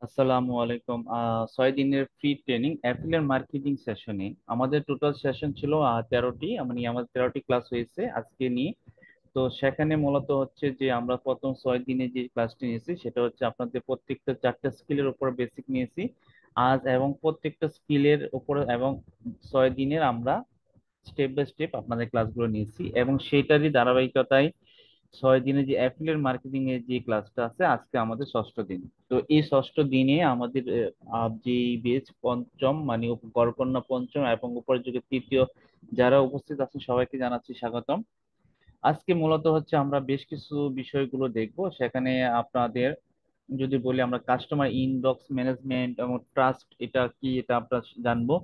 আসসালামু আলাইকুম। 6 দিনের ফ্রি ট্রেনিং অ্যাফিলিয়েট মার্কেটিং সেশনে আমাদের টোটাল সেশন ছিল 13টি, মানে আমাদের 13টি ক্লাস হয়েছে আজকে নিয়ে। তো সেখানে মূলত হচ্ছে যে আমরা প্রথম 6 দিনে যে ক্লাসটি নিয়েছি সেটা হচ্ছে আপনাদের প্রত্যেকটা 4টা স্কিলের উপর বেসিক নিয়েছি আজ, এবং প্রত্যেকটা স্কিলের উপর এবং 6 দিনের আমরা স্টেপ বাই স্টেপ আপনাদের ক্লাসগুলো নিয়েছি, এবং সেটারই ধারাবাহিকতায় 6 দিনে যে অ্যাফিলিয়েট মার্কেটিং এর যে ক্লাসটা আছে আজকে আমাদের ষষ্ঠ দিন। তো এই ষষ্ঠ দিনে আমাদের যে বেচ পঞ্চম, মানে গড়কন্যা পঞ্চম এবং উপরের যুগে তৃতীয় যারা উপস্থিত আছেন সবাইকে জানাচ্ছি স্বাগতম। আজকে মূলত হচ্ছে আমরা বেশ কিছু বিষয়গুলো দেখব সেখানে। আপনাদের যদি বলি, আমরা কাস্টমার ইনবক্স ম্যানেজমেন্ট এবং ট্রাস্ট এটা কি এটা আমরা জানবো।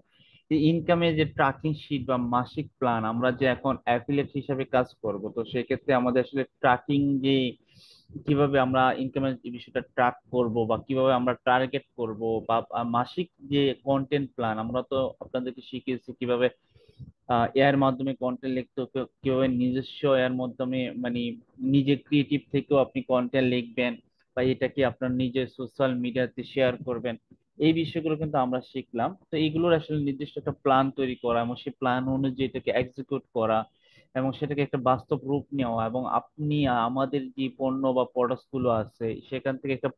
ইনকামের যে ট্র্যাকিং শিট বা মাসিক প্ল্যান, আমরা যে এখন অ্যাফিলিয়েট হিসাবে কাজ করব, তো সেক্ষেত্রে আমাদের আসলে ট্র্যাকিং যে কিভাবে আমরা ইনকামের বিষয়টা ট্র্যাক করব বা কিভাবে আমরা টার্গেট করব, বা মাসিক যে কন্টেন্ট প্ল্যান, আমরা তো আপনাদেরকে শিখিয়েছি কিভাবে এর মাধ্যমে কন্টেন্ট লিখতে হবে, কিভাবে নিজস্ব এর মাধ্যমে মানে নিজে ক্রিয়েটিভ থেকেও আপনি কন্টেন্ট লিখবেন বা এটাকে আপনার নিজের সোশ্যাল মিডিয়াতে শেয়ার করবেন। এই বিষয়গুলো কিন্তু আমরা শিখলাম। তো এইগুলোর আসলে নির্দিষ্ট একটা প্ল্যান তৈরি করা এবং সেই প্ল্যান অনুযায়ী এটাকে এক্সিকিউট করা এবং সেটাকে একটা বাস্তব রূপ নেওয়া, এবং আপনি আমাদের যে পণ্য বা প্রোডাক্টস গুলো আছে সেখান থেকে একটা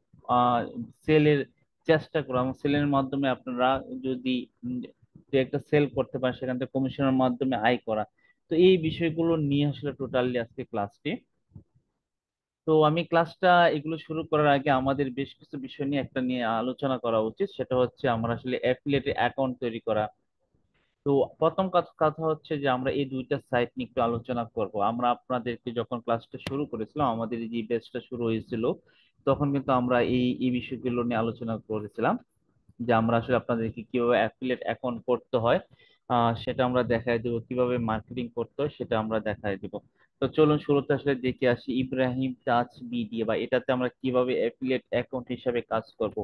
সেলের চেষ্টা করা, এবং সেলের মাধ্যমে আপনারা যদি যে একটা সেল করতে পারেন সেখান থেকে কমিশনের মাধ্যমে আয় করা। তো এই বিষয়গুলো নিয়ে আসলে টোটালি আজকে ক্লাসটি। তো আমি ক্লাসটা এগুলো শুরু করার আগে আমাদের বেশ কিছু বিষয় নিয়ে একটা নিয়ে আলোচনা করা উচিত, সেটা হচ্ছে আমরা আসলে অ্যাফিলিয়েট অ্যাকাউন্ট তৈরি করা। তো প্রথম কথা হচ্ছে যে আমরা এই দুইটা সাইট নিয়ে একটু আলোচনা করব। আমরা আপনাদেরকে যখন ক্লাসটা শুরু করেছিলাম, আমাদের এই যে ব্যাচটা শুরু হয়েছিল, তখন কিন্তু আমরা এই বিষয়গুলো নিয়ে আলোচনা করেছিলাম যে আমরা আসলে আপনাদেরকে কিভাবে অ্যাফিলিয়েট অ্যাকাউন্ট করতে হয় সেটা আমরা দেখায় দেবো, কিভাবে মার্কেটিং করতে হয় সেটা আমরা দেখায় দিব। তো চলুন শুরুতে আসলে দেখে আসি ইব্রাহিম টাচ বিডি, বা এটাতে আমরা কিভাবে অ্যাফিলিয়েট অ্যাকাউন্ট হিসাবে কাজ করব।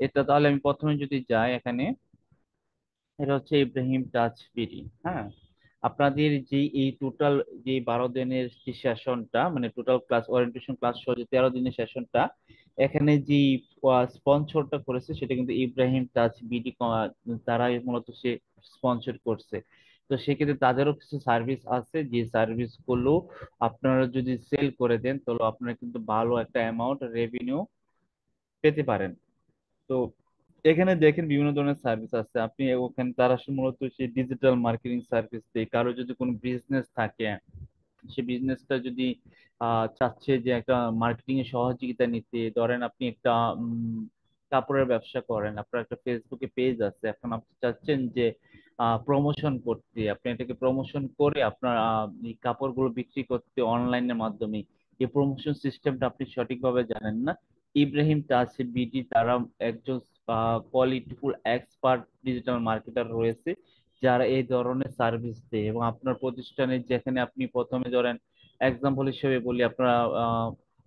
এটা তাহলে আমি প্রথমে যদি যাই এখানে, এটা হচ্ছে ইব্রাহিম টাচ বিডি। হ্যাঁ, আপনাদের যে এই টোটাল যে 12 দিনের যে সেশনটা, মানে টোটাল ক্লাস ওরিয়েন্টেশন ক্লাস সহ যে 13 দিনের সেশনটা, এখানে যে স্পন্সরটা করেছে সেটা কিন্তু ইব্রাহিম টাচ বিডি, তারাই মূলত সে স্পন্সর করছে। তো সেক্ষেত্রে তাদেরও কিছু সার্ভিস আছে, যে সার্ভিস গুলো আপনারা যদি সেল করে দেন তাহলে আপনারা কিন্তু ভালো একটা অ্যামাউন্ট রেভিনিউ পেতে পারেন। তো এখানে দেখেন বিভিন্ন ধরনের সার্ভিস আছে, আপনি ওখানে তারা আসলে মূলত সেই ডিজিটাল মার্কেটিং সার্ভিস দেয়। কারো যদি কোনো বিজনেস থাকে, সে বিজনেসটা যদি চাচ্ছে যে একটা মার্কেটিং এর সহযোগিতা নিতে, ধরেন আপনি একটা উম, কাপড়ের ব্যবসা করেন, আপনার একটা ফেসবুকে পেজ আছে, এখন আপনি চাচ্ছেন যে প্রমোশন করতে, আপনি এটাকে প্রমোশন করে আপনার এই কাপড়গুলো বিক্রি করতে অনলাইনের মাধ্যমে। এই প্রমোশন সিস্টেমটা আপনি সঠিকভাবে জানেন না, ইব্রাহিম টাচ বিডি তারা একজন কোয়ালিটিফুল এক্সপার্ট ডিজিটাল মার্কেটার রয়েছে যারা এই ধরনের সার্ভিস দেয়। এবং আপনার প্রতিষ্ঠানে যেখানে আপনি প্রথমে ধরেন এক্সাম্পল হিসেবে বলি, আপনারা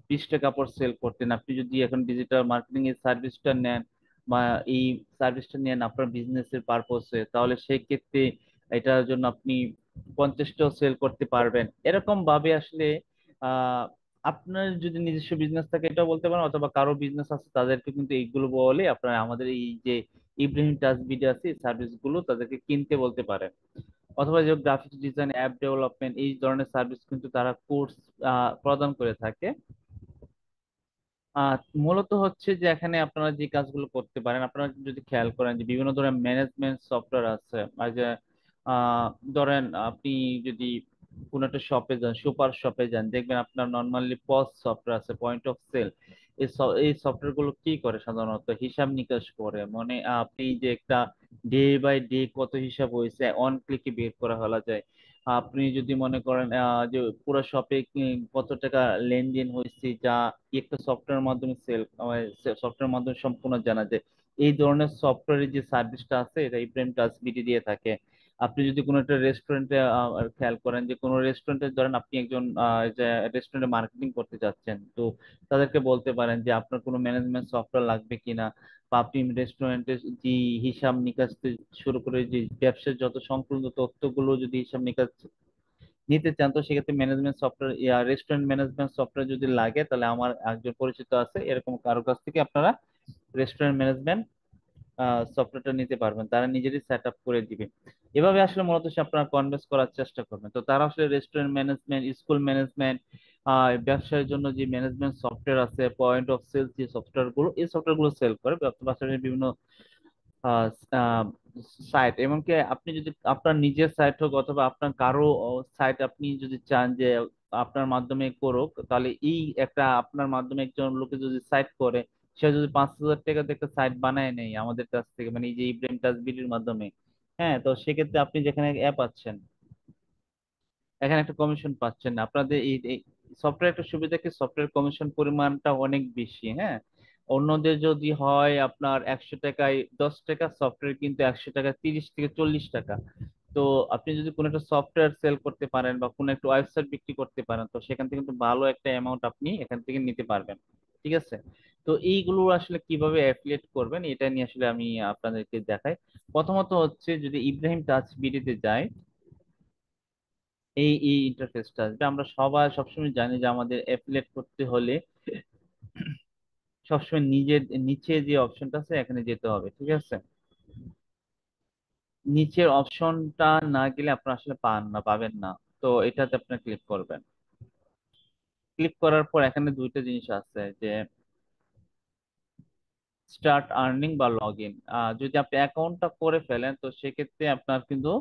20টা কাপড় সেল করতেন, আপনি যদি এখন ডিজিটাল মার্কেটিং এর সার্ভিসটা নেন বা এই সার্ভিসটা নেন আপনার বিজনেসের পারপসে, তাহলে সেই ক্ষেত্রে এটার জন্য আপনি 50টাও সেল করতে পারবেন। এরকম ভাবে আসলে আহ আপনার যদি নিজস্ব বিজনেস থাকে এটাও বলতে পারেন, অথবা কারো বিজনেস আছে তাদেরকে কিন্তু এইগুলো বলে আপনারা আমাদের এই যে ইব্রাহিম টাচ বিডি আছে এই সার্ভিস গুলো তাদেরকে কিনতে বলতে পারেন। অথবা যে গ্রাফিক্স ডিজাইন, অ্যাপ ডেভেলপমেন্ট এই ধরনের সার্ভিস কিন্তু তারা কোর্স প্রদান করে থাকে। আহ মূলত হচ্ছে যে এখানে আপনারা যে কাজগুলো করতে পারেন, আপনারা যদি খেয়াল করেন যে বিভিন্ন ধরনের ম্যানেজমেন্ট সফটওয়্যার আছে, আর যে আহ, ধরেন আপনি যদি কোনো একটা শপে যান, সুপার শপে যান, দেখবেন আপনার নর্মালি পস সফটওয়্যার আছে, পয়েন্ট অফ সেল। এই সফটওয়্যার গুলো কি করে, সাধারণত হিসাব নিকাশ করে, মানে আপনি যে একটা ডে বাই ডে কত হিসাব হয়েছে অন ক্লিকে বের করা ফেলা যায়। আপনি যদি মনে করেন যে পুরো শপে কত টাকা লেনদেন হয়েছে, যা একটা সফটওয়্যার মাধ্যমে সফটওয়্যার মাধ্যমে সম্পূর্ণ জানা যায়। এই ধরনের সফটওয়্যারের যে সার্ভিসটা আছে এটা ইব্রাহিম টাচবিডি দিয়ে থাকে। আপনি যদি কোনো একটা রেস্টুরেন্টে খেয়াল করেন যে কোনো রেস্টুরেন্টে ধরেন আপনি একজন রেস্টুরেন্টে মার্কেটিং করতে যাচ্ছেন, তো তাদেরকে বলতে পারেন যে আপনার কোনো ম্যানেজমেন্ট সফটওয়্যার লাগবে কিনা, বা আপনি রেস্টুরেন্টের যে হিসাব নিকাশ থেকে শুরু করে যে ব্যবসার যত সংক্রান্ত তথ্যগুলো যদি হিসাব নিকাশ নিতে চান, তো সেক্ষেত্রে management software restaurant management software যদি লাগে তাহলে আমার একজন পরিচিত আছে, এরকম কারো কাছ থেকে আপনারা রেস্টুরেন্ট ম্যানেজমেন্ট সফটওয়্যারটা নিতে পারবেন, তারা নিজেরই সেট আপ করে দিবে। এভাবে আসলে মূলত সে আপনারা কনভিন্স করার চেষ্টা করবেন। তো তারা আসলে রেস্টুরেন্ট ম্যানেজমেন্ট, স্কুল ম্যানেজমেন্ট, ব্যবসায়ের জন্য যে ম্যানেজমেন্ট সফটওয়্যার আছে, পয়েন্ট অফ সেল যে সফটওয়্যার গুলো, এই সফটওয়্যার গুলো সেল করে পাশাপাশি বিভিন্ন সাইট, এমনকি আপনি যদি আপনার নিজের সাইট হোক অথবা আপনার কারো সাইট আপনি যদি চান যে আপনার মাধ্যমে করুক, তাহলে এই একটা আপনার মাধ্যমে একজন লোকে যদি সাইট করে, সে যদি 5,000 টাকা দিয়ে একটা সাইট বানায় নেই আমাদের কাছ থেকে, মানে এই যে ইব্রাহিম টাচবিলির মাধ্যমে, হ্যাঁ, তো সেক্ষেত্রে আপনি যেখানে অ্যাপ পাচ্ছেন, এখানে একটা কমিশন পাচ্ছেন না। আপনাদের এই সফটওয়্যার একটা সুবিধা কি, সফটওয়্যার কমিশন পরিমাণটা অনেক বেশি, হ্যাঁ। অন্যদের যদি হয় আপনার 100 টাকায় 10 টাকা, সফটওয়্যার কিন্তু 100 টাকা 30 থেকে 40 টাকা। তো আপনি যদি কোনো একটা সফটওয়্যার সেল করতে পারেন বা কোনো একটা ওয়েবসাইট বিক্রি করতে পারেন, তো সেখান থেকে কিন্তু ভালো একটা অ্যামাউন্ট আপনি এখান থেকে নিতে পারবেন। ঠিক আছে। তো এইগুলো আসলে কিভাবে অ্যাফিলিয়েট করবেন এটা নিয়ে আসলে আমি আপনাদেরকে দেখাই। প্রথমত হচ্ছে যদি ইব্রাহিম টাচ বিডিতে যায়, এই ইন্টারফেসটা আসবে। আমরা সবাই সবসময় জানি যে আমাদের অ্যাফিলিয়েট করতে হলে সবসময় নিজের নিচে যে অপশনটা আছে এখানে যেতে হবে, ঠিক আছে। নিচের অপশনটা না গেলে আপনারা আসলে পাবেন না। তো এটাতে আপনি ক্লিক করবেন। ক্লিক করার পর এখানে দুইটা জিনিস আছে, যে স্টার্ট আর্নিং বা লগ ইন। যদি আপনি অ্যাকাউন্টটা করে ফেলেন তো সেক্ষেত্রে আপনার কিন্তু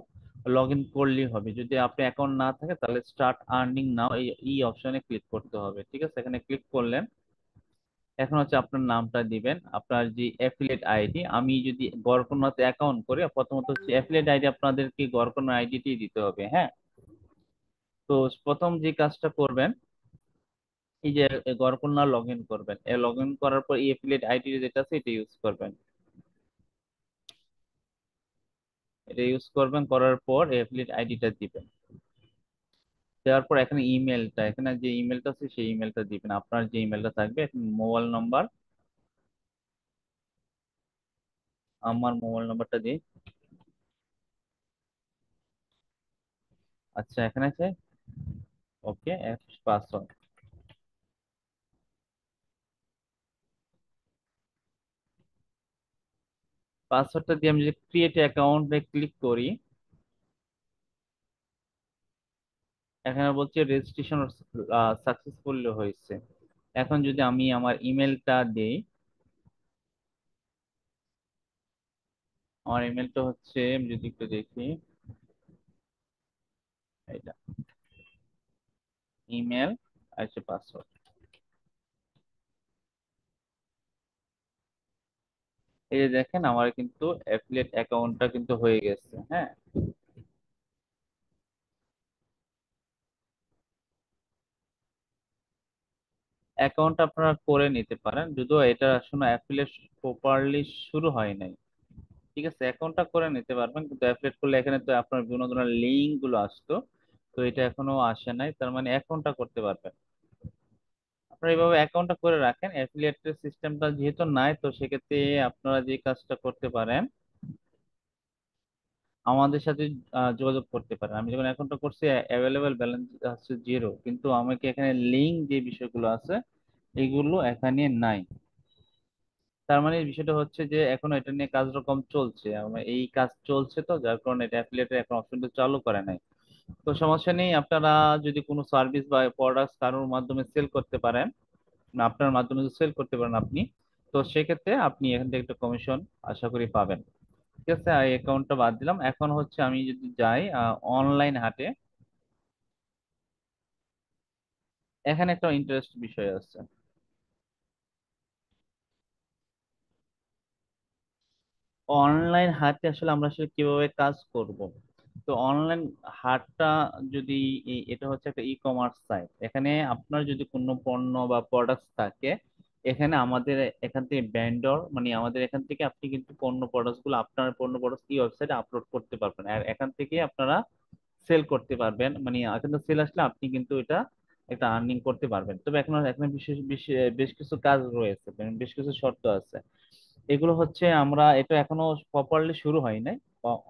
লগ ইন করলেই হবে। যদি আপনি অ্যাকাউন্ট না থাকে তাহলে স্টার্ট আর্নিং নাও এই অপশনে ক্লিক করতে হবে, ঠিক আছে। এখানে ক্লিক করলেন। এখন হচ্ছে আপনার নামটা দিবেন, আপনার যে অ্যাফিলিয়েট আইডি। আমি যদি গড়কণাতে অ্যাকাউন্ট করি, প্রথমত হচ্ছে অ্যাফিলিয়েট আইডি আপনাদেরকে গড়কণা আইডিটি দিতে হবে, হ্যাঁ। তো প্রথম যে কাজটা করবেন, এই যে গড়কণা লগ ইন করবেন, লগ ইন করার পর এই অ্যাফিলিয়েট আইডি যেটা আছে এটা ইউজ করবেন। এটা ইউজ করবেন, করার পর অ্যাফিলিয়েট আইডিটা দিবেন। দেওয়ার পর এখানে ইমেলটা, এখানে যে ইমেলটা আছে সেই ইমেলটা দিবেন, আপনার যে ইমেলটা থাকবে। মোবাইল নাম্বার, আমার মোবাইল নাম্বারটা দিই। আচ্ছা, এখানে আছে ওকে পাসওয়ার্ড। পাসওয়ার্ডটা দিয়ে আমি যদি ক্রিয়েট অ্যাকাউন্টে ক্লিক করি, এখানে বলছে রেজিস্ট্রেশন সাকসেসফুল হয়েছে। এখন যদি আমি আমার ইমেলটা দেই, আমার ইমেলটা হচ্ছে, আমি যদি একটু দেখি, এটা ইমেল আর পাসওয়ার্ড। এই যে দেখেন আমার কিন্তু অ্যাফিলিয়েট অ্যাকাউন্টটা কিন্তু হয়ে গেছে, হ্যাঁ। অ্যাকাউন্ট আপনারা করে নিতে পারেন, যদিও এটা আসলে অ্যাফিলিয়েট প্রপারলি শুরু হয় নাই। ঠিক আছে, অ্যাকাউন্টটা করে নিতে পারবেন, কিন্তু অ্যাফিলিয়েট করলে এখানে তো আপনার বিভিন্ন ধরনের লিঙ্ক গুলো আসতো, তো এটা এখনো আসে নাই, তার মানে অ্যাকাউন্টটা করতে পারবেন। আপনারা এইভাবে অ্যাকাউন্টটা করে রাখেন। অ্যাফিলিয়েট সিস্টেমটা যেহেতু নাই, তো সেক্ষেত্রে আপনারা যে কাজটা করতে পারেন, আমাদের সাথে যোগাযোগ করতে পারেন। আমি যখন অ্যাকাউন্টটা করছি অ্যাভেলেবেল ব্যালেন্স হচ্ছে 0, কিন্তু আমাকে এখানে লিঙ্ক যে বিষয়গুলো আছে এগুলো এখানে নাই। তার মানে এই বিষয়টা হচ্ছে যে এখনো এটা নিয়ে কাজ রকম চলছে, এই কাজ চলছে, তো যার কারণে এটা অ্যাফিলিয়েটের এখন অপশনটা চালু করে নাই। তো সমস্যা নেই, আপনারা যদি কোনো সার্ভিস বা প্রোডাক্ট কারোর মাধ্যমে সেল করতে পারেন, না আপনার মাধ্যমে যদি সেল করতে পারেন আপনি, তো সেক্ষেত্রে আপনি এখান থেকে একটা কমিশন আশা করি পাবেন। ঠিক আছে, এই অ্যাকাউন্টটা বাদ দিলাম। এখন হচ্ছে আমি যদি যাই অনলাইন হাটে, এখানে একটা ইন্টারেস্ট বিষয় আছে। অনলাইন হাটে আসলে আমরা আসলে কিভাবে কাজ করব। তো অনলাইন হাটটা যদি এটা হচ্ছে একটা ই কমার্স সাইট, এখানে আপনার যদি কোনো পণ্য বা প্রোডাক্টস থাকে, এখানে আমাদের এখান থেকে ভেন্ডর, মানে আমাদের এখান থেকে আপনি কিন্তু পণ্য প্রোডাক্টস গুলো, আপনার পণ্য প্রোডাক্টস এই ওয়েবসাইটে আপলোড করতে পারবেন, আর এখান থেকে আপনারা সেল করতে পারবেন। মানে কিন্তু সেল আসলে আপনি কিন্তু এটা একটা আর্নিং করতে পারবেন। তবে এখন এখন বিশেষ বেশ কিছু কাজ রয়েছে, মানে বেশ কিছু শর্ত আছে। এগুলো হচ্ছে আমরা এটা এখনো প্রপারলি শুরু হয় নাই,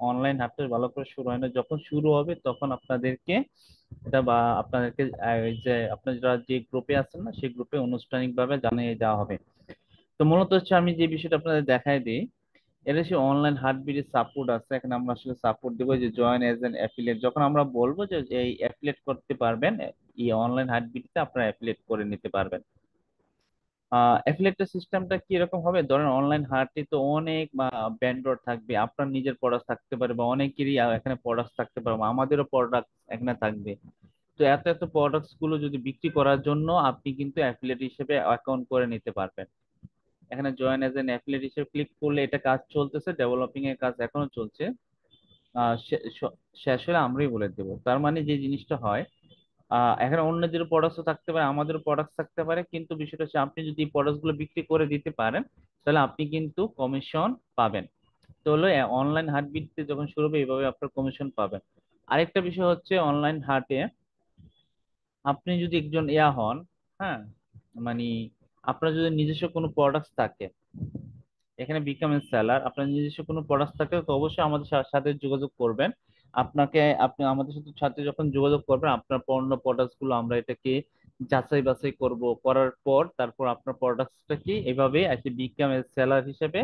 অনলাইন হাটটা ভালো করে শুরু হয় না। যখন শুরু হবে তখন আপনাদেরকে এটা বা আপনাদেরকে ওই যে আপনারা যে গ্রুপে আছেন না, সেই গ্রুপে আনুষ্ঠানিক ভাবে জানিয়ে দেওয়া হবে। তো মূলত হচ্ছে আমি যে বিষয়টা আপনাদের দেখাই দিই, এটা হচ্ছে অনলাইন হার্টবিটের সাপোর্ট আছে। এখানে আমরা আসলে সাপোর্ট দেবো যে জয়েন এজ এন অ্যাফিলিয়েট, যখন আমরা বলবো যে এই অ্যাফিলিয়েট করতে পারবেন, এই অনলাইন হার্টবিটতে আপনারা অ্যাফিলিয়েট করে নিতে পারবেন। অ্যাফিলিয়েটের সিস্টেমটা কি রকম হবে, ধরেন অনলাইন হার্টে তো অনেক ভেন্ডর থাকবে, আপনার নিজের প্রোডাক্ট থাকতে পারে বা অনেকেরই এখানে প্রোডাক্ট থাকতে পারে, বা আমাদেরও প্রোডাক্ট এখানে থাকবে। তো এত এত প্রোডাক্টস গুলো যদি বিক্রি করার জন্য আপনি কিন্তু অ্যাফিলিয়েট হিসেবে অ্যাকাউন্ট করে নিতে পারবেন। এখানে জয়েন এজ এন অ্যাফিলিয়েট হিসেবে ক্লিক করলে এটা কাজ চলতেছে, ডেভেলপিং এর কাজ এখনো চলছে। শেষ হলে আমরাই বলে দেবো। তার মানে যে জিনিসটা হয়, এখানে অন্যদের প্রোডাক্টও থাকতে পারে, আমাদের প্রোডাক্ট থাকতে পারে, কিন্তু বিষয়টা হচ্ছে আপনি যদি প্রোডাক্ট গুলো বিক্রি করে দিতে পারেন তাহলে আপনি কিন্তু কমিশন পাবেন। তো হলো অনলাইন হাট বিক্রি যখন শুরু হবে এইভাবে আপনার কমিশন পাবেন। আরেকটা বিষয় হচ্ছে অনলাইন হাটে আপনি যদি একজন হন, হ্যাঁ, মানে আপনার যদি নিজস্ব কোনো প্রোডাক্ট থাকে, এখানে বিকাম এ সেলার, আপনার নিজস্ব কোনো প্রোডাক্ট থাকে তো অবশ্যই আমাদের সাথে যোগাযোগ করবেন। আপনি আমাদের সাথে সাথে যখন যোগাযোগ করবেন আপনার পণ্য প্রোডাক্টস গুলো আমরা এটাকে যাচাই বাছাই করব, করার পর তারপর আপনার প্রোডাক্টসটা কি এভাবে একটি বিকাম এ সেলার হিসেবে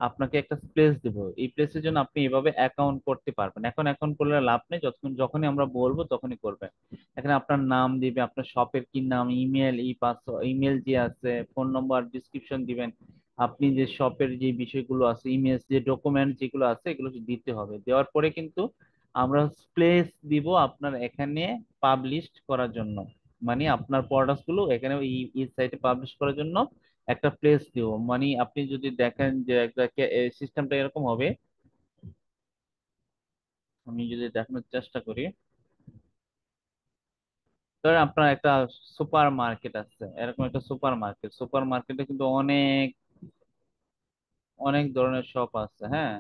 আপনাকে একটা প্লেস দেবো। এই প্লেসের জন্য আপনি এভাবে অ্যাকাউন্ট করতে পারবেন। এখন অ্যাকাউন্ট করলে লাভ নেই, যখনই আমরা বলবো তখনই করবেন। এখানে আপনার নাম দিবে, আপনার শপের কি নাম, ইমেল, ইমেল যে আছে, ফোন নম্বর, ডিসক্রিপশন দিবেন। আপনি যে শপের যে বিষয়গুলো আছে, ইমেজ, যে ডকুমেন্ট যেগুলো আছে এগুলো দিতে হবে। দেওয়ার পরে কিন্তু আমরা প্লেস দিব আপনার এখানে পাবলিশ করার জন্য, মানে আপনার প্রোডাক্টস গুলো এখানে এই সাইটে পাবলিশ করার জন্য একটা প্লেস দিব। মানে আপনি যদি দেখেন যে একটা সিস্টেমটা এরকম হবে, আমি যদি দেখানোর চেষ্টা করি, ধরেন আপনার একটা সুপার মার্কেট আছে, এরকম একটা সুপার মার্কেটে কিন্তু অনেক অনেক ধরনের শপ আছে, হ্যাঁ,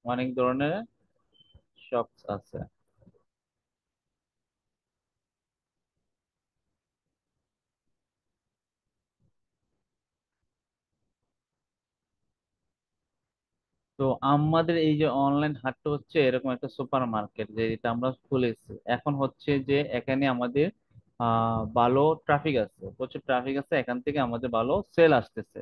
অনেক ধরনের শপ আছে। তো আমাদের এই যে অনলাইন হাটটা হচ্ছে এরকম একটা সুপার মার্কেট, যে এটা আমরা খুলেছি। এখন হচ্ছে যে এখানে আমাদের ভালো ট্রাফিক আছে, প্রচুর ট্রাফিক আছে, এখান থেকে আমাদের ভালো সেল আসতেছে।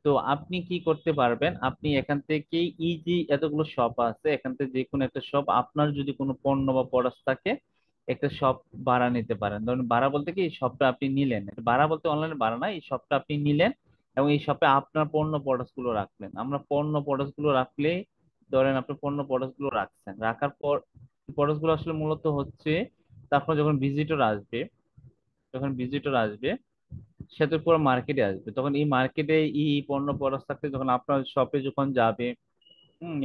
তো আপনি কি করতে পারবেন, আপনি এখান থেকে ইজি, এতগুলো শপ আছে, এখান থেকে যে কোনো একটা শপ, আপনার যদি কোনো পণ্য বা প্রোডাক্ট থাকে একটা শপ ভাড়া নিতে পারেন। ধরুন ভাড়া বলতে কি, এই শপটা আপনি নিলেন, এটা ভাড়া বলতে অনলাইনে ভাড়া না, এই শপটা আপনি নিলেন এবং এই শপে আপনার পণ্য প্রোডাক্ট গুলো রাখলেন। আমরা পণ্য প্রোডাক্ট গুলো রাখলে, ধরেন আপনি পণ্য প্রোডাক্ট গুলো রাখছেন, রাখার পর প্রোডাক্ট গুলো আসলে মূলত হচ্ছে, তারপর যখন ভিজিটর আসবে সে তো পুরো মার্কেটে আসবে, তখন এই মার্কেটে এই পণ্য প্রোডাক্ট থাকতে যখন আপনার শপে যখন যাবে,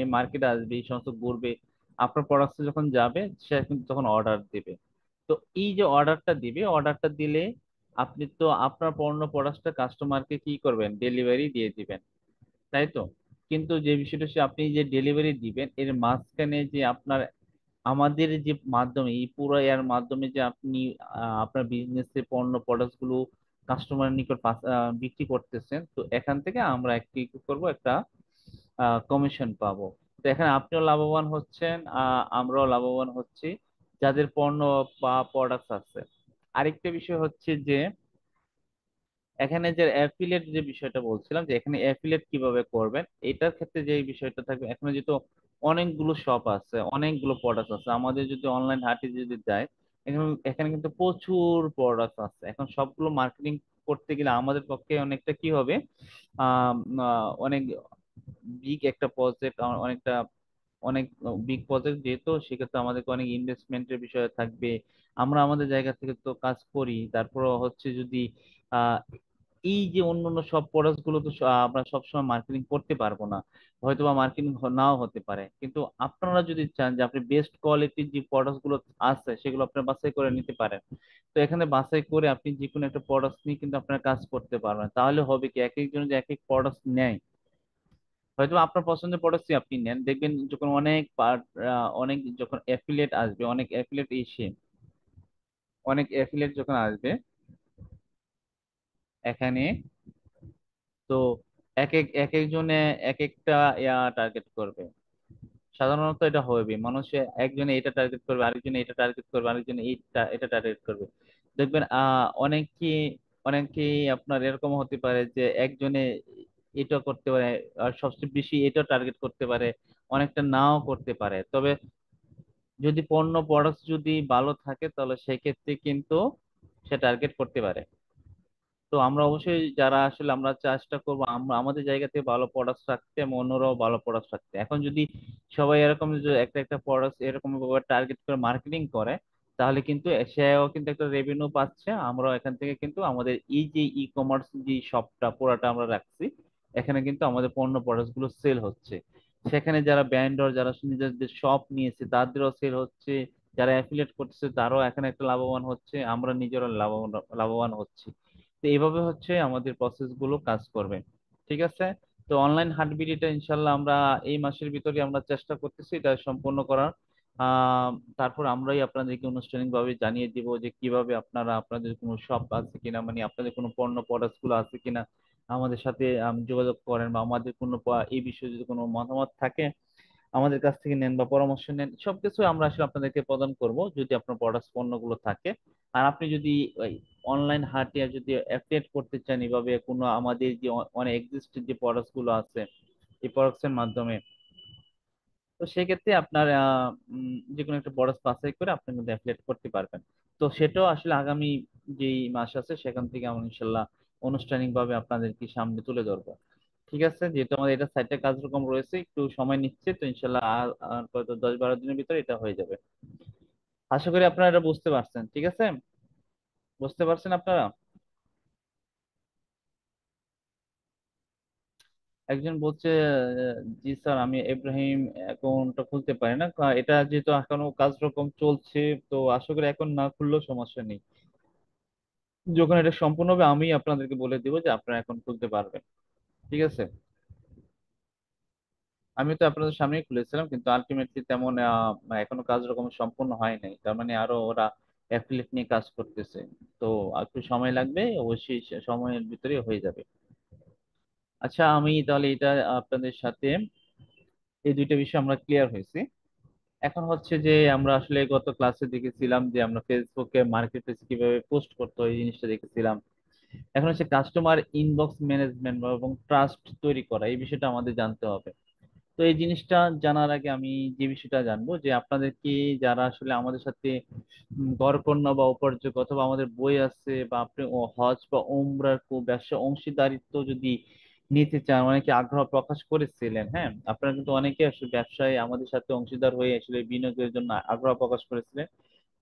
এই মার্কেটে আসবে, এই সমস্ত ঘুরবে, আপনার প্রোডাক্টস যখন যাবে সে কিন্তু তখন অর্ডার দিবে। তো এই যে অর্ডারটা দিবে, অর্ডারটা দিলে আপনি তো আপনার পণ্য প্রোডাক্টটা কাস্টমারকে কি করবেন, ডেলিভারি দিয়ে দিবেন, তাই তো? কিন্তু যে বিষয়টা হচ্ছে আপনি যে ডেলিভারি দিবেন এর মাঝখানে যে আপনার, আমাদের যে মাধ্যমে, এই পুরো এর মাধ্যমে যে আপনি আপনার বিজনেসের পণ্য প্রোডাক্টস গুলো কাস্টমারের নিকট বিক্রি করতেছেন, তো এখান থেকে আমরা একটি কি করব, একটা কমিশন পাবো। তো এখানে আপনিও লাভবান হচ্ছেন, আমরাও লাভবান হচ্ছি, যাদের পণ্য বা প্রোডাক্টস আছে। আরেকটা বিষয় হচ্ছে যে এখানে যে অ্যাফিলিয়েট যে বিষয়টা বলছিলাম, যে এখানে অ্যাফিলিয়েট কিভাবে করবেন এটার ক্ষেত্রে যে বিষয়টা থাকবে, এখানে যেহেতু অনেকগুলো শপ আছে, অনেকগুলো প্রোডাক্ট আছে, আমাদের যদি অনলাইন হাটে যদি যায়, এখানে এখানে কিন্তু প্রচুর প্রোডাক্ট আছে। এখন সবগুলো মার্কেটিং করতে গেলে আমাদের পক্ষে অনেকটা কি হবে, অনেক বিগ একটা প্রজেক্ট, অনেকটা অনেক বিগ প্রজেক্ট যেহেতু, সেক্ষেত্রে আমাদেরকে অনেক ইনভেস্টমেন্টের বিষয় থাকবে। আমরা আমাদের জায়গা থেকে তো কাজ করি, তারপর হচ্ছে যদি আহ এই যে অন্য অন্য সব প্রোডাক্ট গুলো তো আমরা সবসময় মার্কেটিং করতে পারবো না, হয়তো বা মার্কেটিং নাও হতে পারে, কিন্তু আপনারা যদি চান যে আপনি বেস্ট কোয়ালিটির যে প্রোডাক্ট গুলো আছে সেগুলো আপনার বাছাই করে নিতে পারেন, তো এখানে বাছাই করে আপনি যে কোনো একটা প্রোডাক্ট নিয়ে কিন্তু আপনার কাজ করতে পারবেন। তাহলে হবে কি, এক একজন যে এক এক প্রোডাক্ট নেয়, হয়তো আপনার পছন্দের প্রোডাক্টই আপনি নেন, দেখবেন যখন অনেক যখন অ্যাফিলিয়েট আসবে, অনেক অ্যাফিলিয়েট যখন আসবে এখানে, তো এক একজনে এক একটা টার্গেট করবে। সাধারণত এটা হবে, মানুষে একজনে এটা টার্গেট করবে, আরেকজনে এটা টার্গেট করবে, আরেকজনে এটা টার্গেট করবে। দেখবেন অনেকে অনেকেই আপনার এরকম হতে পারে যে একজনে এটা করতে পারে, আর সবচেয়ে বেশি এটা টার্গেট করতে পারে, অনেকটা নাও করতে পারে। তবে যদি পণ্য প্রোডাক্ট যদি ভালো থাকে তাহলে সেক্ষেত্রে কিন্তু সে টার্গেট করতে পারে। তো আমরা অবশ্যই যারা আসলে আমরা চেষ্টা করবো আমরা আমাদের জায়গা থেকে ভালো প্রোডাক্ট রাখতে এবং অন্যরাও ভালো প্রোডাক্ট রাখতে। এখন যদি সবাই এরকম যে একটা একটা প্রোডাক্ট এরকম ভাবে টার্গেট করে মার্কেটিং করে, তাহলে কিন্তু সেও কিন্তু একটা রেভিনিউ পাচ্ছে, আমরাও এখান থেকে কিন্তু আমাদের এই যে ই কমার্স যে শপটা পুরাটা আমরা রাখছি, এখানে কিন্তু আমাদের পণ্য প্রোডাক্ট গুলো সেল হচ্ছে। সেখানে যারা ব্র্যান্ডর যারা নিজেদের শপ নিয়েছে তাদেরও সেল হচ্ছে, যারা অ্যাফিলিয়েট করতেছে তারাও এখানে একটা লাভবান হচ্ছে, আমরা নিজেরাও লাভবান লাভবান হচ্ছি। তো এইভাবে হচ্ছে আমাদের প্রসেস গুলো কাজ করবে। ঠিক আছে। তো অনলাইন হাটবিলিটা ইনশাল্লাহ আমরা এই মাসের ভিতরে আমরা চেষ্টা করতেছি এটা সম্পূর্ণ করার। আহ তারপর আমরাই আপনাদেরকে আনুষ্ঠানিকভাবে জানিয়ে দিব যে কিভাবে আপনারা আপনাদের কোনো শপ আছে কিনা, মানে আপনাদের কোনো পণ্য প্রোডাক্ট গুলো আছে কিনা, আমাদের সাথে যোগাযোগ করেন, বা আমাদের কোনো এই বিষয়ে যদি কোনো মতামত থাকে আমাদের কাছ থেকে নেন বা পরামর্শ নেন, সবকিছু আমরা আসলে আপনাদেরকে প্রদান করব যদি আপনার প্রোডাক্ট পণ্যগুলো থাকে। আর আপনি যদি অনলাইন হাটে যদি অ্যাফিলিয়েট করতে চান এভাবে কোনো আমাদের যে অনেক এক্সিস্টেড যে প্রোডাক্টস গুলো আছে এই প্রোডাক্টস এর মাধ্যমে, তো সেক্ষেত্রে আপনার যে কোনো একটা প্রোডাক্ট বাছাই করে আপনি কিন্তু অ্যাফিলিয়েট করতে পারবেন। তো সেটাও আসলে আগামী যেই মাস আছে সেখান থেকে আমরা ইনশাল্লাহ আনুষ্ঠানিকভাবে আপনাদেরকে সামনে তুলে ধরবো। ঠিক আছে, যেহেতু আমাদের এটা সাইটে কার্যক্রম রয়েছে একটু সময় নিচ্ছে, তো ইনশাল্লাহ আর কত 10-12 দিনের ভিতরে এটা হয়ে যাবে। আশা করি আপনারা এটা বুঝতে পারছেন। ঠিক আছে, বুঝতে পারছেন আপনারা? একজন বলছে জি স্যার আমি ইব্রাহিম অ্যাকাউন্টটা খুলতে পারি না, এটা যেহেতু এখনো কার্যক্রম চলছে, তো আশা করি এখন না খুললেও সমস্যা নেই। যখন এটা সম্পূর্ণ হবে আমি আপনাদেরকে বলে দিব যে আপনারা এখন খুলতে পারবেন। ঠিক আছে। আমি তো আপনাদের সামনেই খুলেছিলাম কিন্তু আলটিমেটলি তেমন এখনো কার্যক্রম সম্পূর্ণ হয় নাই, তার মানে আরো ওরা অ্যাফিলিয়েট নিয়ে কাজ করতেছে। তো একটু সময় লাগবে, অবশ্যই সে সময়ের ভিতরে হয়ে যাবে। আচ্ছা, আমি তাহলে এটা আপনাদের সাথে এই দুইটা বিষয় আমরা ক্লিয়ার হয়েছি। এখন হচ্ছে যে আমরা আসলে গত ক্লাসে দেখেছিলাম যে আমরা ফেসবুকে মার্কেট প্লেস কিভাবে পোস্ট করতে হয় এই জিনিসটা দেখেছিলাম। এখন হচ্ছে কাস্টমার ইনবক্স ম্যানেজমেন্ট এবং ট্রাস্ট তৈরি করা এই বিষয়টা আমাদের জানতে হবে। তো এই জিনিসটা জানার আগে আমি যে বিষয়টা জানবো যে আপনাদের কি যারা আসলে আমাদের সাথে গড়পণ্য বা উপার্জক অথবা আমাদের বই আছে বা আপনি হজ বা ওমরার ব্যবসা অংশীদারিত্ব যদি নিতে চান, অনেকে আগ্রহ প্রকাশ করেছিলেন। হ্যাঁ, আপনারা কিন্তু অনেকে আসলে ব্যবসায় আমাদের সাথে অংশীদার হয়ে আসলে বিনিয়োগের জন্য আগ্রহ প্রকাশ করেছিলেন।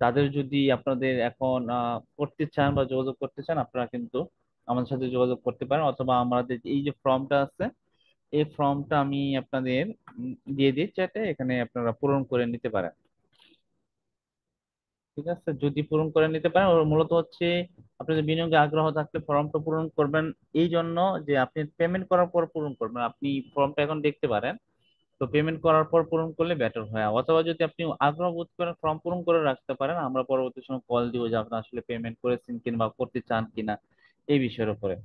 তাদের যদি আপনাদের এখন করতে চান বা যোগাযোগ করতে চান আপনারা কিন্তু আমাদের সাথে যোগাযোগ করতে পারেন, অথবা আমাদের এই যে ফর্মটা আছে এই ফর্মটা আমি আপনাদের দিয়ে দিই চ্যাটে, এখানে আপনারা পূরণ করে নিতে পারেন। ঠিক আছে, যদি পূরণ করে নিতে পারেন ওর মূলত হচ্ছে আপনাদের বিনিয়োগে আগ্রহ থাকলে ফর্মটা পূরণ করবেন এই জন্য যে আপনি পেমেন্ট করার পর পূরণ করবেন। আপনি ফর্মটা এখন দেখতে পারেন, তো পেমেন্ট করার পর পূরণ করলে বেটার হয়। অথবা যদি আপনি আগ্রহ বোধ করেন ফর্ম পূরণ করে রাখতে পারেন, আমরা পরবর্তী সময় কল দিব যে আপনি আসলে পেমেন্ট করেছেন কিনা বা করতে চান কিনা এই বিষয়ের উপরে।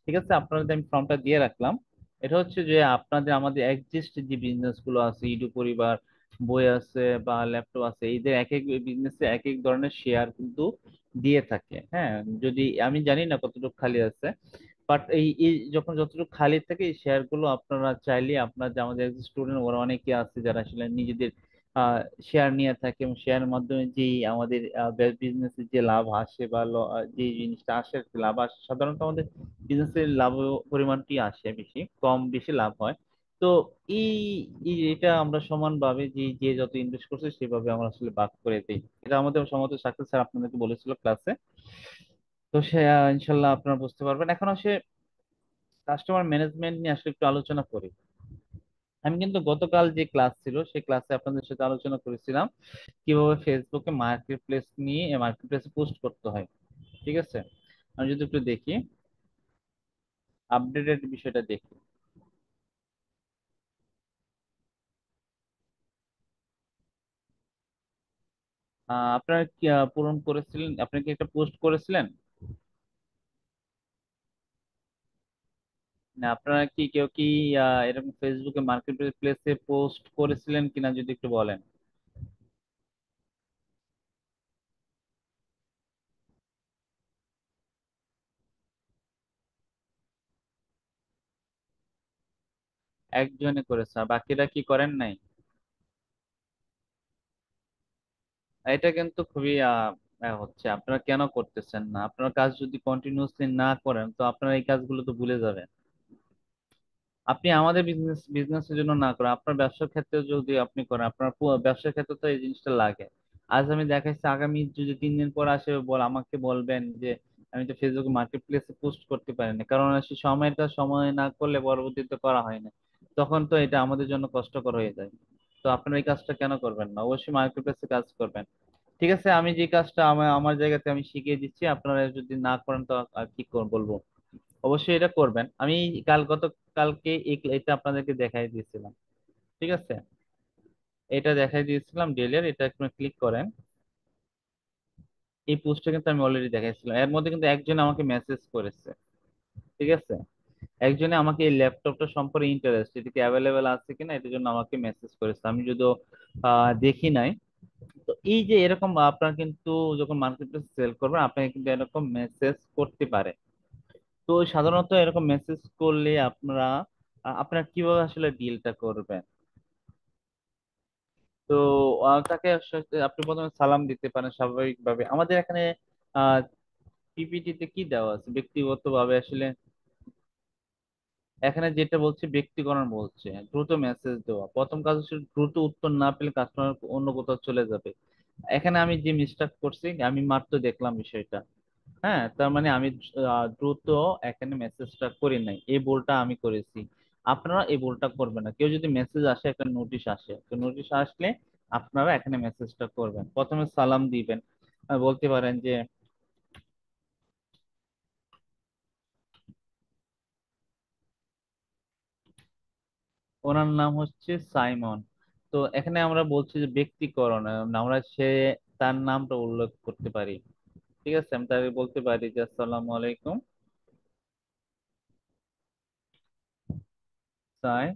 ঠিক আছে, আপনাদের আমি ফর্মটা দিয়ে রাখলাম। এটা হচ্ছে যে আপনাদের আমাদের এক্সিস্ট যে বিজনেস গুলো আছে, ইডু পরিবার, বই আছে বা ল্যাপটপ আছে, এদের এক এক বিজনেসে এক এক ধরনের শেয়ার কিন্তু দিয়ে থাকে। হ্যাঁ, যদি আমি জানি না কতটুকু খালি আছে, বাট এই এই যখন যতটুকু খালি থাকে এই শেয়ার গুলো আপনারা চাইলে আপনার যে আমাদের স্টুডেন্ট ওরা অনেকে আছে যারা আসলে নিজেদের শেয়ার নিয়ে থাকে, এবং শেয়ারের মাধ্যমে যে আমাদের বিজনেসের যে লাভ আসে বা যে জিনিসটা আসে আর কি, লাভ আসে সাধারণত আমাদের বিজনেসের লাভ পরিমাণটি আসে বেশি, কম বেশি লাভ হয়। তো এই এটা আমরা সমানভাবে যে যে যত ইনভেস্ট করছে সেভাবে আমরা আসলে ভাগ করে দিই। এটা আমাদের সম্ভবত সাকসেস স্যার আপনাদেরকে বলেছিল ক্লাসে। তো সে ইনশাল্লাহ আপনারা বুঝতে পারবেন। এখন আসে কাস্টমার ম্যানেজমেন্ট নিয়ে আসলে একটু আলোচনা করি। আমি কিন্তু গতকাল যে ক্লাস ছিল সেই ক্লাসে আপনাদের সাথে আলোচনা করেছিলাম কিভাবে ফেসবুকে মার্কেট প্লেস নিয়ে মার্কেট প্লেসে পোস্ট করতে হয়। ঠিক আছে, আমি যদি একটু দেখি আপডেটেড বিষয়টা দেখি। আপনারা কি পূরণ করেছিলেন, আপনি কি একটা পোস্ট করেছিলেন? না, আপনারা কি কেউ কি এরকম ফেসবুকে মার্কেট প্লেসে পোস্ট করেছিলেন কিনা যদি একটু বলেন। একজনে করেছে আর বাকিরা কি করেন নাই? এটা কিন্তু খুবই হচ্ছে আপনারা কেন করতেছেন না? আপনার কাজ যদি কন্টিনিউসলি না করেন তো আপনারা এই কাজগুলো তো ভুলে যাবেন। আপনি আমাদের বিজনেসের জন্য না করেন, আপনার ব্যবসার ক্ষেত্রে যদি আপনি করেন, আপনার ব্যবসার ক্ষেত্রে তো এই জিনিসটা লাগে। আজ আমি দেখাচ্ছি, আগামী যদি 3 দিন পর আসে আমাকে বলবেন যে আমি তো ফেসবুক মার্কেট প্লেসে পোস্ট করতে পারিনি, কারণ সে সময়ের কাজ সময় না করলে পরবর্তীতে করা হয় না, তখন তো এটা আমাদের জন্য কষ্টকর হয়ে যায়। তো আপনারা এই কাজটা কেন করবেন না? অবশ্যই মার্কেট প্লেসে কাজ করবেন। ঠিক আছে, আমি যে কাজটা আমার আমার জায়গাতে আমি শিখিয়ে দিচ্ছি, আপনারা যদি না করেন তো আর কি বলবো। অবশ্যই এটা করবেন। আমি কালকে এটা আপনাদেরকে দেখাই দিয়েছিলাম। ঠিক আছে, এটা দেখাই দিয়েছিলাম ডেলের, এটা একটু ক্লিক করেন। এই পোস্টটা কিন্তু আমি অলরেডি দেখাইছিলাম, এর মধ্যে কিন্তু একজন আমাকে মেসেজ করেছে। ঠিক আছে, একজনে আমাকে এই ল্যাপটপটা সম্পর্কে ইন্টারেস্ট, এটা কি অ্যাভেলেবেল আছে কিনা এটার জন্য আমাকে মেসেজ করেছে, আমি যদিও দেখি নাই। তো এই যে এরকম আপনার কিন্তু যখন মার্কেট প্লেস সেল করবেন আপনাকে কিন্তু এরকম মেসেজ করতে পারে। তো সাধারণত এরকম মেসেজ করলে আপনারা কিভাবে আসলে ডিলটা করবেন? তো তাকে আপনি প্রথমে সালাম দিতে পারেন স্বাভাবিকভাবে। আমাদের এখানে পিপিটি তে কি দেওয়া আছে ব্যক্তিগত ভাবে আসলে, এখানে যেটা বলছে ব্যক্তিকরণ বলছে, দ্রুত মেসেজ দেওয়া, প্রথম কাজ হচ্ছে দ্রুত উত্তর না পেলে কাস্টমার অন্য কোথাও চলে যাবে। এখানে আমি যে মিস্টেক করছি আমি মাত্র দেখলাম বিষয়টা। হ্যাঁ, তার মানে আমি দ্রুত এখানে মেসেজটা করি নাই, এই ভুলটা আমি করেছি। আপনারা এই ভুলটা করবেন না। কেউ যদি মেসেজ আসে, একটা নোটিশ আসে, তো নোটিশ আসলে আপনারা এখানে মেসেজটা করবেন, প্রথমে সালাম দিবেন। বলতে পারেন যে ওনার নাম হচ্ছে সাইমন। তো এখানে আমরা বলছি যে ব্যক্তিকরণ, আমরা তার নামটা উল্লেখ করতে পারি। ঠিক আছে, আমি তাকে বলতে পারি যে আসসালামু আলাইকুম সাই,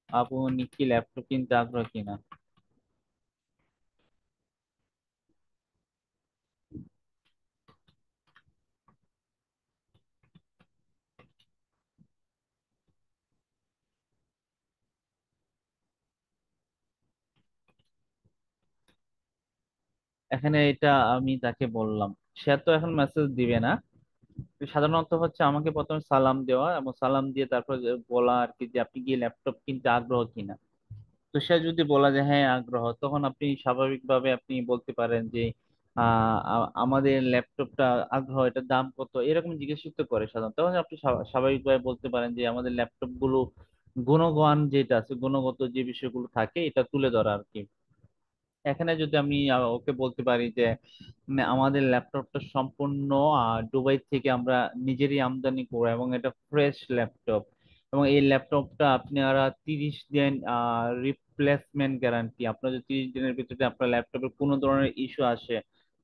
আপনি কি ল্যাপটপ কিনতে আগ্রহ কিনা। এখানে এটা আমি তাকে বললাম, সে তো এখন মেসেজ দিবে না। তো সাধারণত হচ্ছে আমাকে প্রথমে সালাম দেওয়া এবং সালাম দিয়ে তারপর যে বলা আর কি যে আপনি কি ল্যাপটপ কিনতে আগ্রহ কিনা। তো সে যদি বলা যে হ্যাঁ আগ্রহ, তখন আপনি স্বাভাবিকভাবে আপনি বলতে পারেন যে আমাদের ল্যাপটপটা আগ্রহ, এটার দাম কত, এরকম জিজ্ঞাসিত করে সাধারণত। তখন আপনি স্বাভাবিকভাবে বলতে পারেন যে আমাদের ল্যাপটপ গুলো গুণমান যেটা আছে, গুণগত যে বিষয়গুলো থাকে এটা তুলে ধরা আর কি। এখানে যদি আমি ওকে বলতে পারি যে আমাদের ল্যাপটপটা সম্পূর্ণ দুবাই থেকে আমরা নিজেরই আমদানি করা এবং এটা ফ্রেশ ল্যাপটপ, এবং এই ল্যাপটপটা আপনারা 30 দিন রিপ্লেসমেন্ট গ্যারান্টি। আপনার যদি 30 দিনের ভিতরে আপনার ল্যাপটপের কোনো ধরনের ইস্যু আসে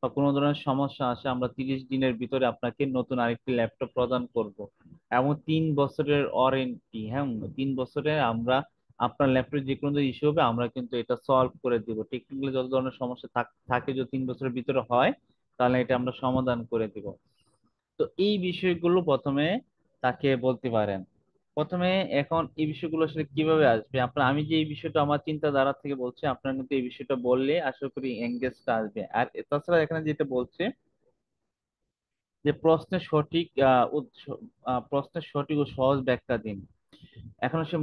বা কোনো ধরনের সমস্যা আসে, আমরা 30 দিনের ভিতরে আপনাকে নতুন আরেকটি ল্যাপটপ প্রদান করব। এবং 3 বছরের ওয়ারেন্টি। হ্যাঁ, 3 বছরে আমরা আপনার ল্যাপটপে যে কোনো ইস্যু হবে আমরা কিন্তু এটা সলভ করে দিব। টেকনিক্যালি যত ধরনের সমস্যা থাকে যদি 3 বছরের ভিতরে হয়, তাহলে এটা আমরা সমাধান করে দিব। তো এই বিষয়গুলো প্রথমে তাকে বলতে পারেন। প্রথমে এখন এই বিষয়গুলো আসলে কিভাবে আসবে, আমি যে এই বিষয়টা আমার চিন্তাধারা থেকে বলছি, আপনার কিন্তু এই বিষয়টা বললে আশা করি এঙ্গেজটা আসবে। আর তাছাড়া এখানে যেটা বলছে যে প্রশ্নের সঠিক ও সহজ ব্যাখ্যা দিন। এখন সে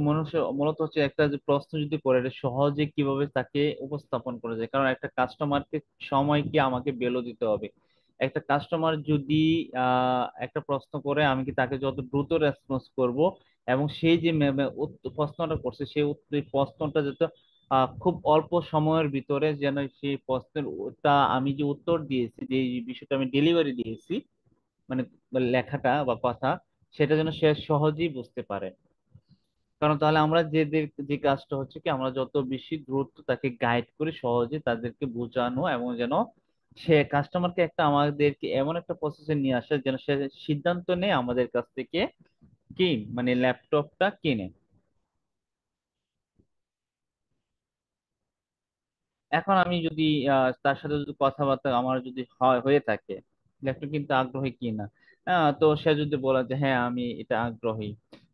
মূলত হচ্ছে একটা যে প্রশ্ন যদি করে, এটা সহজে কিভাবে তাকে উপস্থাপন করা যায়, কারণ একটা কাস্টমারকে সময় কি আমাকে বেলো দিতে হবে। একটা কাস্টমার যদি একটা প্রশ্ন করে, আমি কি তাকে যত দ্রুত রেসপন্স করব, এবং সেই যে প্রশ্নটা করছে সেই প্রশ্নটা যাতে খুব অল্প সময়ের ভিতরে যেন সেই প্রশ্নের আমি যে উত্তর দিয়েছি, যে বিষয়টা আমি ডেলিভারি দিয়েছি, মানে লেখাটা বা কথা, সেটা যেন সে সহজেই বুঝতে পারে। কারণ তাহলে আমরা যে কাজটা হচ্ছে কি, আমরা যত বেশি দ্রুত তাকে গাইড করি, সহজে তাদেরকে বোঝানো, এবং যেন সে কাস্টমারকে আমাদেরকে এমন একটা প্রসেসে নিয়ে আসে যেন সে সিদ্ধান্ত নেয় আমাদের কাছ থেকে কি, মানে ল্যাপটপটা কিনে। এখন আমি যদি তার সাথে যদি কথাবার্তা আমার যদি হয়ে থাকে, ল্যাপটপ কিনতে আগ্রহী কিনা। তো সে যদি বলে যে হ্যাঁ আমি এটা আগ্রহী,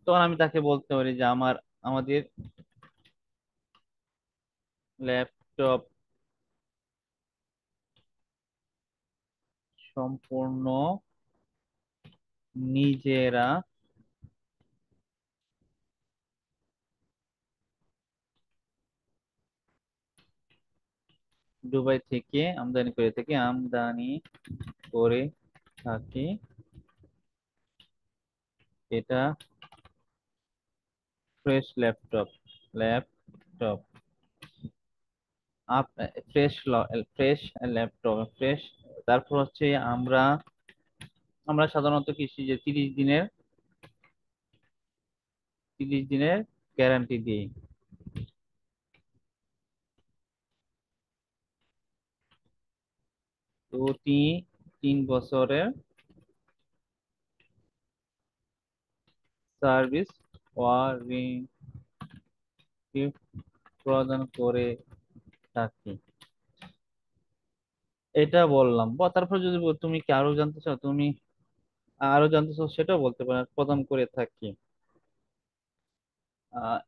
তখন আমি তাকে বলতে পারি যে আমাদের ল্যাপটপ সম্পূর্ণ নিজেরা দুবাই থেকে আমদানি করে থাকি। এটা fresh laptop up fresh fresh laptop fresh. তারপর হচ্ছে আমরা সাধারণত কৃষি যে 30 দিনের গ্যারান্টি দিই। তো 3 বছরের সার্ভিস ওয়ারেন্টি প্রদান করে থাকি। এটা বললাম তারপর যদি তুমি কি আরো জানতে চাও, সেটাও বলতে পারো, প্রদান করে থাকি। আহ,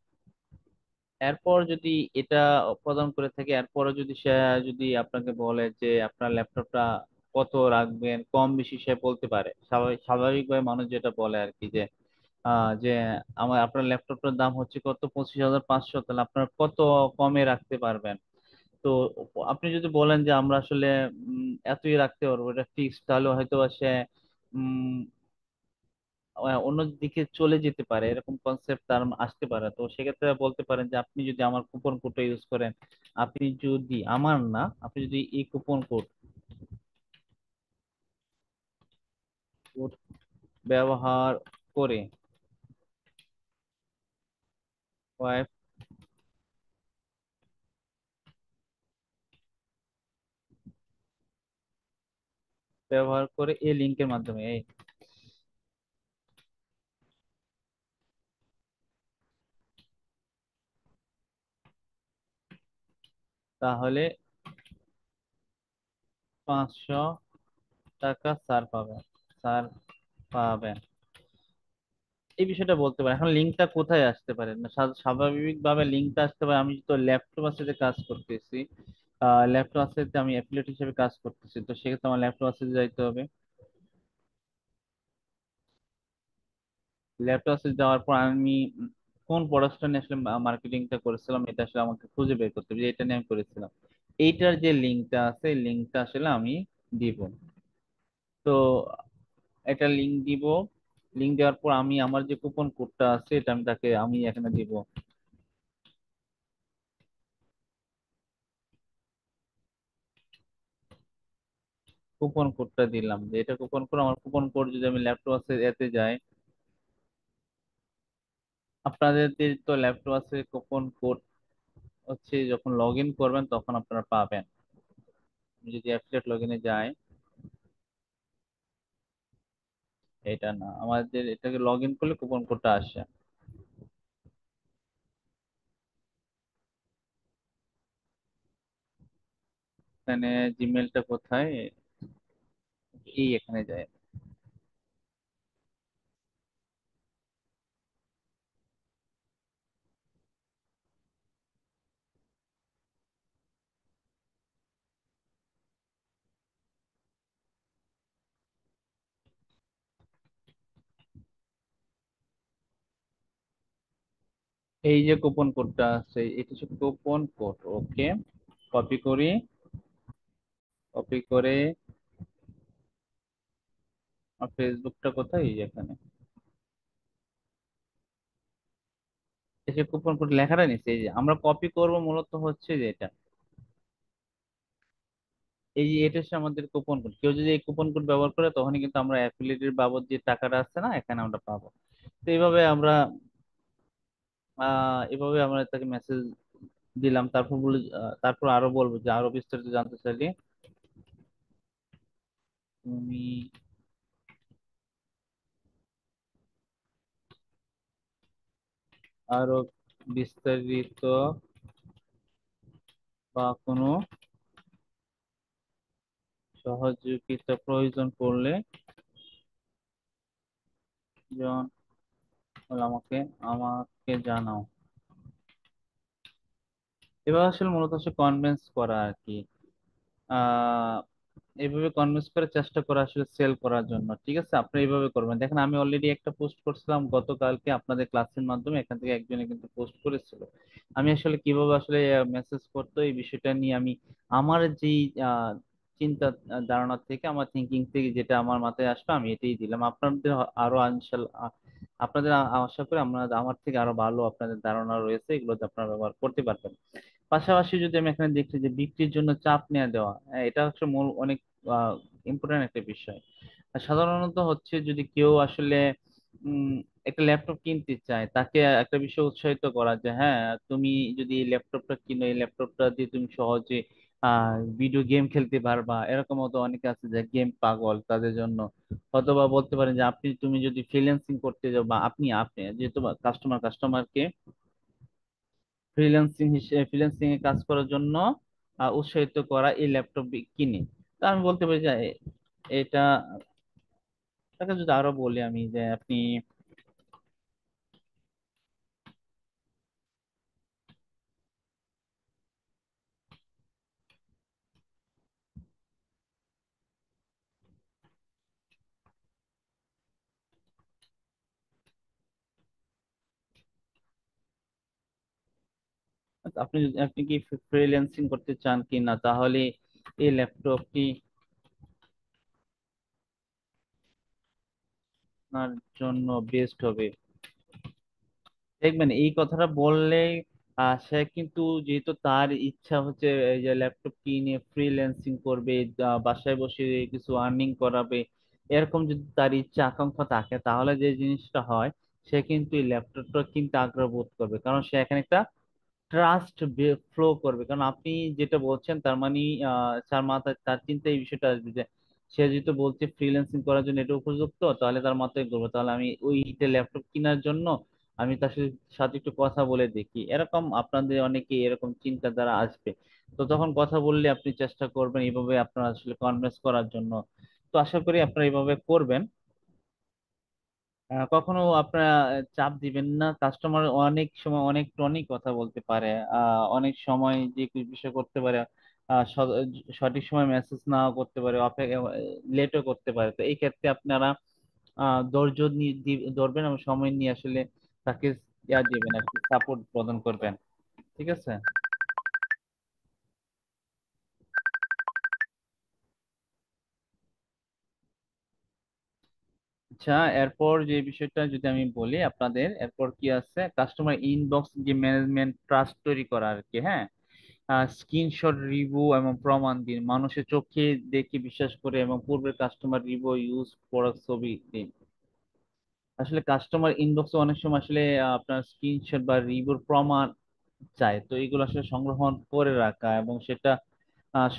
এরপর যদি এটা প্রদান করে থাকে, এরপরে যদি সে যদি আপনাকে বলে যে আপনার ল্যাপটপটা কত রাখবেন, কম বেশি সে বলতে পারে। স্বাভাবিকভাবে মানুষ যেটা বলে আর কি, যে আপনার ল্যাপটপটার দাম হচ্ছে কত, 25,500, তাহলে আপনার কত কমে রাখতে পারবেন। তো আপনি যদি বলেন যে আমরা আসলে এতই রাখতে পারবো, এটা ফিক্স, তাহলে হয়তো বা সে উম অন্য দিকে চলে যেতে পারে, এরকম কনসেপ্ট তার আসতে পারে। তো সেক্ষেত্রে বলতে পারেন যে আপনি যদি আমার কুপন কোডটা ইউজ করেন, আপনি যদি আমার না আপনি যদি এই কুপন কোড ব্যবহার করে ওয়াইপ ব্যবহার করে এই লিংকের মাধ্যমে তাহলে 500 টাকা ছাড় পাবেন। এই বিষয়টা বলতে পারেন। এখন লিঙ্কটা কোথায় আসতে পারে না, স্বাভাবিকভাবে লিঙ্কটা আসতে পারে, আমি তো ল্যাপটপ আছে কাজ করতেছি, ল্যাপটপ আছে আমি অ্যাফিলিয়েট হিসেবে কাজ করতেছি, তো সেক্ষেত্রে আমার ল্যাপটপ আছে যাইতে হবে। ল্যাপটপ আছে যাওয়ার পর আমি কোন প্রোডাক্টটা নিয়ে আসলে মার্কেটিংটা করেছিলাম, এটা আসলে আমাকে খুঁজে বের করতে হবে যে এটা নিয়ে আমি করেছিলাম। এইটার যে লিঙ্কটা আছে, লিঙ্কটা আসলে আমি দিব। তো এটা লিঙ্ক দিব। লিঙ্ক দেওয়ার পর আমি আমার যে কুপন কোডটা আছে এটা আমি এখানে দিব। কুপন কোডটা দিলাম, যে এটা কুপন কোড, আমার কুপন কোড যদি আমি ল্যাপটপ আছে এতে যাই, আপনাদের যে তো ল্যাপটপ আছে কুপন কোড হচ্ছে যখন লগ ইন করবেন তখন আপনারা পাবেন। আমি যদি অ্যাফিলিয়েট লগ ইনে যাই, এটা না, আমাদের এটাকে লগ ইন করলে কুপন কোডটা আসে। এখানে জিমেলটা কোথায়, এখানে যায়। এই যে কুপন কোডটা আছে, এটা হচ্ছে কুপন কোড। ওকে, কপি করি, কপি করে আর ফেসবুকটা কোথায়, এই যে এখানে। এই যে কুপন কোড লেখাটা নিচ্ছে, এই যে আমরা কপি করব মূলত হচ্ছে যে এটা, এই যে এটা হচ্ছে আমাদের কুপন কোড। কেউ যদি এই কুপন কোড ব্যবহার করে তখনই কিন্তু আমরা অ্যাফিলিয়েটের বাবদ যে টাকাটা আছে না, এখানে আমরা পাবো। তো এইভাবে আমরা তাকে মেসেজ দিলাম। তারপর আরো বলবো যে আরো বিস্তারিত জানতে চাইলে তুমি আরো বিস্তারিত বা কোনো সহযোগিতা প্রয়োজন পড়লে জন আমাকে আমাকে জানাও। এবার আসলে মূলত হচ্ছে কনভিন্স করা আর কি। আহ এইভাবে কনভিন্স করে চেষ্টা করা আসলে সেল করার জন্য। ঠিক আছে, আপনি এইভাবে করবেন। দেখেন, আমি অলরেডি একটা পোস্ট করছিলাম গতকালকে আপনাদের ক্লাসের মাধ্যমে, এখান থেকে একজনে কিন্তু পোস্ট করেছিল। আমি আসলে কিভাবে আসলে মেসেজ করতো এই বিষয়টা নিয়ে আমি আমার যেই চিন্তা ধারণা থেকে, আমার থিঙ্কিং থেকে যেটা আমার মাথায় আসলো আমি এটাই দিলাম। আপনাদের আরো আপনাদের আশা করি আমরা আমার থেকে আরো ভালো আপনাদের ধারণা রয়েছে, এগুলোতে আপনারা ব্যবহার করতে পারবেন। পাশাপাশি যদি আমি এখানে দেখছি যে বিক্রির জন্য চাপ নিয়ে দেওয়া, এটা হচ্ছে মূল অনেক ইম্পর্টেন্ট একটা বিষয়। আর সাধারণত হচ্ছে যদি কেউ আসলে উম একটা ল্যাপটপ কিনতে চায়, তাকে একটা বিষয় উৎসাহিত করা যে হ্যাঁ, তুমি যদি এই ল্যাপটপটা কিনো, এই ল্যাপটপটা দিয়ে তুমি সহজে ভিডিও গেম খেলতে পারবা। এরকম মতো অনেকে আছে যে গেম পাগল, তাদের জন্য। অথবা বলতে পারেন যে তুমি যদি ফ্রিল্যান্সিং করতে যাও, বা আপনি আপনি যেহেতু কাস্টমারকে ফ্রিল্যান্সিং এ কাজ করার জন্য উৎসাহিত করা এই ল্যাপটপ কিনে। তা আমি বলতে পারি যে এটা তাকে যদি আরো বলি আমি যে আপনি আপনি কি ফ্রিল্যান্সিং করতে চান কি না, তাহলে এই ল্যাপটপটি আপনার জন্য বেস্ট হবে। দেখবেন এই কথাটা বললে সে কিন্তু, যেহেতু তার ইচ্ছা হচ্ছে এই যে ল্যাপটপ কিনে ফ্রিল্যান্সিং করবে, বাসায় বসে কিছু আর্নিং করাবে, এরকম যদি তার ইচ্ছা আকাঙ্ক্ষা থাকে, তাহলে যে জিনিসটা হয়, সে কিন্তু এই ল্যাপটপটা কিনতে আগ্রহ বোধ করবে। কারণ সে এখানে একটা ট্রাস্ট ফ্লো করবে। কারণ আপনি যেটা বলছেন তার মানে তার মাথায়, তার চিন্তায় এই বিষয়টা আসবে যে সে যেহেতু বলছে ফ্রিল্যান্সিং করার জন্য এটা উপযুক্ত, তাহলে তার মাথায় করবো, তাহলে আমি ওইটা ল্যাপটপ কেনার জন্য আমি তার সাথে সাথে একটু কথা বলে দেখি। এরকম আপনাদের অনেকে এরকম চিন্তাধারা আসবে। তো তখন কথা বললে আপনি চেষ্টা করবেন এইভাবে আপনার আসলে কনভিন্স করার জন্য। তো আশা করি আপনারা এইভাবে করবেন। কখনো আপনারা চাপ দিবেন না। কাস্টমার অনেক সময় অনেক টনিক কথা বলতে পারে, অনেক সময় যে কিছু বিষয় করতে পারে, সঠিক সময় মেসেজ নাও করতে পারে, লেটও করতে পারে। তো এই ক্ষেত্রে আপনারা ধৈর্য ধরবেন এবং সময় নিয়ে আসলে তাকে দিবেন আর কি, সাপোর্ট প্রদান করবেন। ঠিক আছে। আচ্ছা, এরপর যে বিষয়টা যদি আমি বলি আপনাদের, এরপর কি আছে, কাস্টমার ইনবক্স যে ম্যানেজমেন্ট ট্রাস্ট তৈরি করা আর কি। হ্যাঁ, স্ক্রিনশট, রিভিউ এবং প্রমাণ দিন, মানুষের চোখে দেখে বিশ্বাস করে, এবং পূর্বের কাস্টমার রিভিউ ইউজ প্রোডাক্ট ছবি দিন। আসলে কাস্টমার ইনবক্সে অনেক সময় আসলে আপনার স্ক্রিনশট বা রিভিউর প্রমাণ চায়। তো এগুলো আসলে সংগ্রহণ করে রাখা, এবং সেটা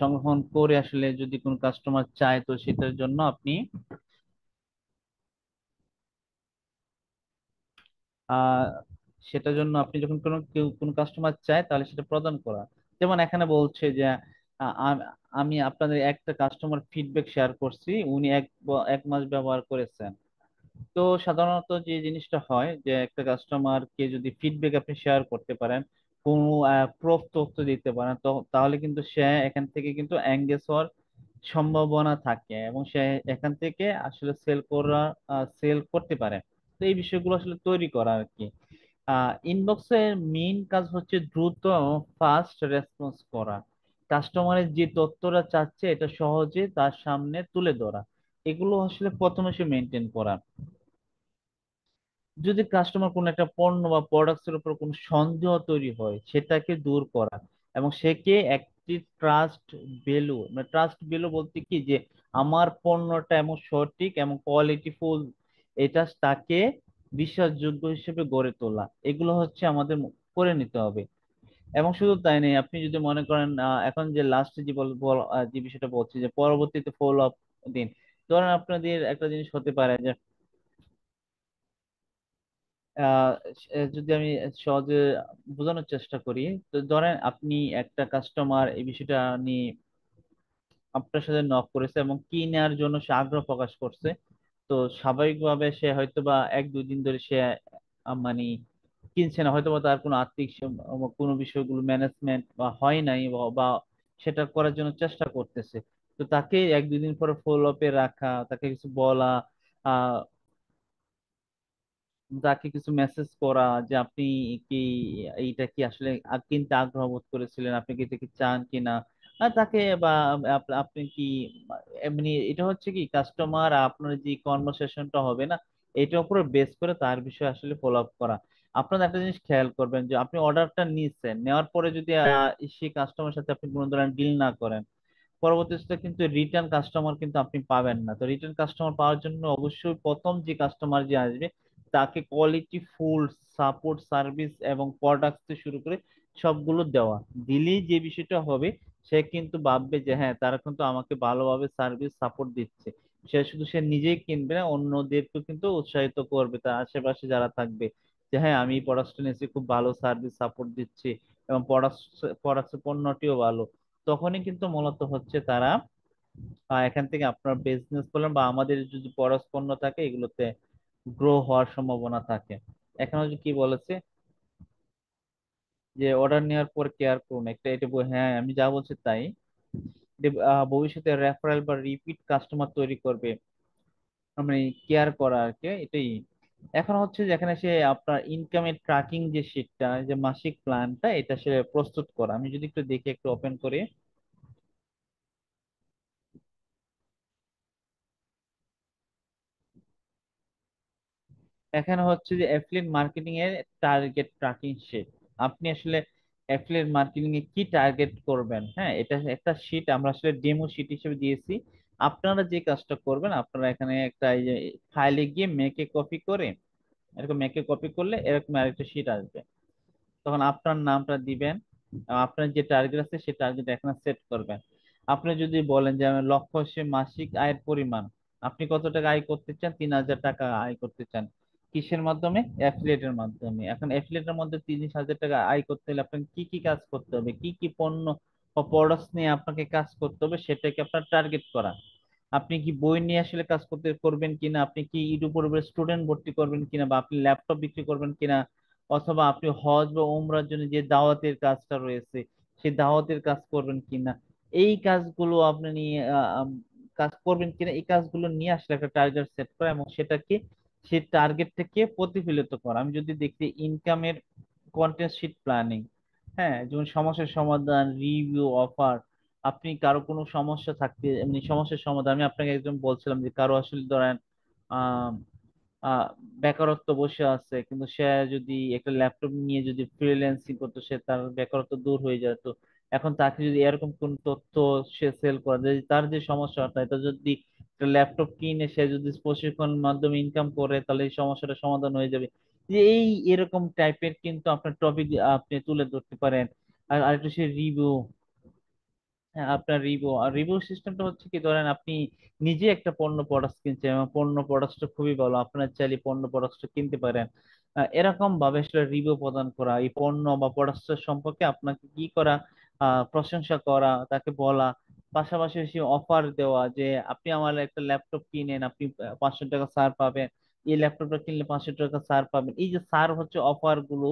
সংগ্রহণ করে আসলে যদি কোনো কাস্টমার চায়, তো সেটার জন্য আপনি আহ সেটার জন্য আপনি যখন কোনো কাস্টমার চায়, তাহলে সেটা প্রদান করা। যেমন এখানে বলছে যে আমি আপনাদের একটা কাস্টমার ফিডব্যাক শেয়ার করছি, উনি এক মাস ব্যবহার করেছেন। তো সাধারণত যে জিনিসটা হয় যে একটা কাস্টমারকে যদি ফিডব্যাক আপনি শেয়ার করতে পারেন, কোনো প্রুফ তথ্য দিতে পারেন, তো তাহলে কিন্তু সে এখান থেকে কিন্তু এঙ্গেজ হওয়ার সম্ভাবনা থাকে, এবং সে এখান থেকে আসলে সেল করতে পারে। তো এই বিষয়গুলো আসলে তৈরি করা আর কি। ইনবক্সের মেইন কাজ হচ্ছে দ্রুত এবং ফাস্ট রেসপন্স করা, কাস্টমারের যে তথ্যটা চাচ্ছে এটা সহজে তার সামনে তুলে ধরা, এগুলো আসলে প্রথমে সে মেনটেন করা। যদি কাস্টমার কোনো একটা পণ্য বা প্রোডাক্টস এর উপর কোনো সন্দেহ তৈরি হয়, সেটাকে দূর করা, এবং সেকে একটি ট্রাস্ট ভ্যালু বলতে কি, যে আমার পণ্যটা এমন সঠিক এবং কোয়ালিটিফুল, এটা তাকে বিশ্বাসযোগ্য হিসেবে গড়ে তোলা, এগুলো হচ্ছে আমাদের করে নিতে হবে। এবং শুধু তাই নেই, আপনি যদি মনে করেন এখন যে লাস্ট যে যে বিষয়টা বলছি যে পরবর্তীতে ফলো আপ দিন। ধরেন আপনাদের একটা জিনিস হতে পারে যে আহ যদি আমি সহজে বোঝানোর চেষ্টা করি, তো ধরেন আপনি একটা কাস্টমার এই বিষয়টা নিয়ে আপনার সাথে নক করেছে এবং কি নেওয়ার জন্য সে আগ্রহ প্রকাশ করছে। তো স্বাভাবিকভাবে সে হয়তো বা 1-2 দিন ধরে সে মানে কিনছে না, হয়তো বা তার কোনো আর্থিক কোনো বিষয়গুলো ম্যানেজমেন্ট বা হয় নাই, বা সেটা করার জন্য চেষ্টা করতেছে। তো তাকে 1-2 দিন পরে ফলো আপে রাখা, তাকে কিছু বলা, তাকে কিছু মেসেজ করা যে আপনি কি এইটা কি আসলে কিনতে আগ্রহ বোধ করেছিলেন, আপনি কি এটা কি চান কিনা। আর তাকে বা আপনি কি এমনি, এটা হচ্ছে কি কাস্টমার আপনার যে কনভারসেশনটা হবে না, এটার উপরে বেস করে তার বিষয়ে আসলে ফলো আপ করা। আপনার একটা জিনিস খেয়াল করবেন যে আপনি অর্ডারটা নিচ্ছেন, নেওয়ার পরে যদি সেই কাস্টমার সাথে আপনি কোনো ধরনের ডিল না করেন, পরবর্তীতে কিন্তু রিটার্ন কাস্টমার কিন্তু আপনি পাবেন না। তো রিটার্ন কাস্টমার পাওয়ার জন্য অবশ্যই প্রথম যে কাস্টমার যে আসবে তাকে কোয়ালিটি ফুল সাপোর্ট সার্ভিস এবং প্রোডাক্ট থেকে শুরু করে সবগুলো দেওয়া। দিলেই যে বিষয়টা হবে, সে কিন্তু ভাববে যে হ্যাঁ তারা কিন্তু আমাকে ভালোভাবে সার্ভিস সাপোর্ট দিচ্ছে। সে শুধু সে নিজেই কিনবে না, অন্যদেরকেও কিন্তু উৎসাহিত করবে তার আশেপাশে যারা থাকবে, যে হ্যাঁ আমি এই প্রোডাক্টটা নিয়েছি, খুব ভালো সার্ভিস সাপোর্ট দিচ্ছি এবং প্রোডাক্ট পণ্যটিও ভালো। তখনই কিন্তু মূলত হচ্ছে তারা এখান থেকে আপনার বিজনেস বলেন বা আমাদের যদি পরাস্পন্য থাকে এগুলোতে গ্রো হওয়ার সম্ভাবনা থাকে। এখন হচ্ছে কি বলেছে যে অর্ডার নেওয়ার পর কেয়ার করুন, একটা এটা হ্যাঁ আমি যা বলছি তাই। ভবিষ্যতে রেফারেল বা রিপিট কাস্টমার তৈরি করবে, মানে কেয়ার করা আর কি, এটাই। এখন হচ্ছে যেখানে সে আপনার ইনকামের ট্র্যাকিং যে শিটটা, যে মাসিক প্ল্যানটা, এটা সে প্রস্তুত করা। আমি যদি একটু দেখি, একটু ওপেন করি। এখানে হচ্ছে যে অ্যাফিলিয়েট মার্কেটিং এর টার্গেট ট্র্যাকিং শিট। আপনি আসলে অ্যাফিলিয়েট মার্কেটিং এ কি টার্গেট করবেন, হ্যাঁ এটা একটা শিট আমরা আসলে ডেমো শিট হিসেবে দিয়েছি। আপনারা যে কাজটা করবেন, আপনারা এখানে একটা এই যে ফাইলে গিয়ে মেকে কপি করে, এরকম মেকে কপি করলে এরকম আরেকটা শিট আসবে। তখন আপনার নামটা দিবেন, আপনার যে টার্গেট আছে সেই টার্গেট এখানে সেট করবেন। আপনি যদি বলেন যে আমার লক্ষ্য হচ্ছে মাসিক আয়ের পরিমাণ, আপনি কত টাকা আয় করতে চান, 3,000 টাকা আয় করতে চান, কিসের মাধ্যমে? অ্যাফিলিয়েটের মাধ্যমে। এখন অ্যাফিলিয়েটের মধ্যে 30,000 টাকা আয় করতে হলে আপনাকে কি কি কাজ করতে হবে, কি কি পণ্য বা প্রোডাক্টস নিয়ে আপনাকে কাজ করতে হবে, সেটাকে আপনার টার্গেট করা। আপনি কি বই নিয়ে আসলে কাজ করবেন কিনা, আপনি কি ইউটিউবের স্টুডেন্ট ভর্তি করবেন কিনা, বা আপনি ল্যাপটপ বিক্রি করবেন কিনা, অথবা আপনি হজ বা ওমরার জন্য যে দাওয়াতের কাজটা রয়েছে সেই দাওয়াতের কাজ করবেন কিনা, এই কাজগুলো আপনি নিয়ে কাজ করবেন কিনা, এই কাজগুলো নিয়ে আসলে একটা টার্গেট সেট করা এবং সেটাকে সেই টার্গেটটাকে প্রতিফলিত করা। আমি যদি দেখি ইনকামের কন্টেন্ট শিট প্ল্যানিং, হ্যাঁ যেমন সমস্যার সমাধান, রিভিউ, অফার। আপনি কারো কোনো সমস্যা থাকতে, এমনি সমস্যার সমাধান, আমি আপনাকে একদম বলছিলাম যে কারো আসলে ধরেন আহ আহ বেকারত্ব বসে আছে, কিন্তু সে যদি একটা ল্যাপটপ নিয়ে যদি ফ্রিল্যান্সিং করতো, সে তার বেকারত্ব দূর হয়ে যেত। এখন তাকে যদি এরকম কোন তথ্য সে সেল করে দেয়, তার যে সমস্যাটা, এটা যদি একটা ল্যাপটপ কিনে সে যদি প্রশিক্ষণের মাধ্যমে ইনকাম করে, তাহলে এই সমস্যাটা সমাধান হয়ে যাবে। যে এই এরকম টাইপের কিন্তু আপনার টপিক আপনি তুলে ধরতে পারেন। আর আরেকটু সে রিভিউ, হ্যাঁ আপনার রিভিউ সিস্টেমটা হচ্ছে কি, ধরেন আপনি নিজে একটা পণ্য প্রোডাক্ট কিনছেন এবং পণ্য প্রোডাক্টটা খুবই ভালো, আপনার চাইলে পণ্য প্রোডাক্টটা কিনতে পারেন। এরকম ভাবে আসলে রিভিউ প্রদান করা, এই পণ্য বা প্রোডাক্টস সম্পর্কে আপনাকে কি করা, প্রশংসা করা, তাকে বলা। পাশাপাশি সে অফার দেওয়া যে আপনি আমার একটা ল্যাপটপ কিনেন, আপনি 500 টাকা ছাড় পাবেন, এই ল্যাপটপটা কিনলে 500 টাকা ছাড় পাবেন। এই যে ছাড় হচ্ছে অফার গুলো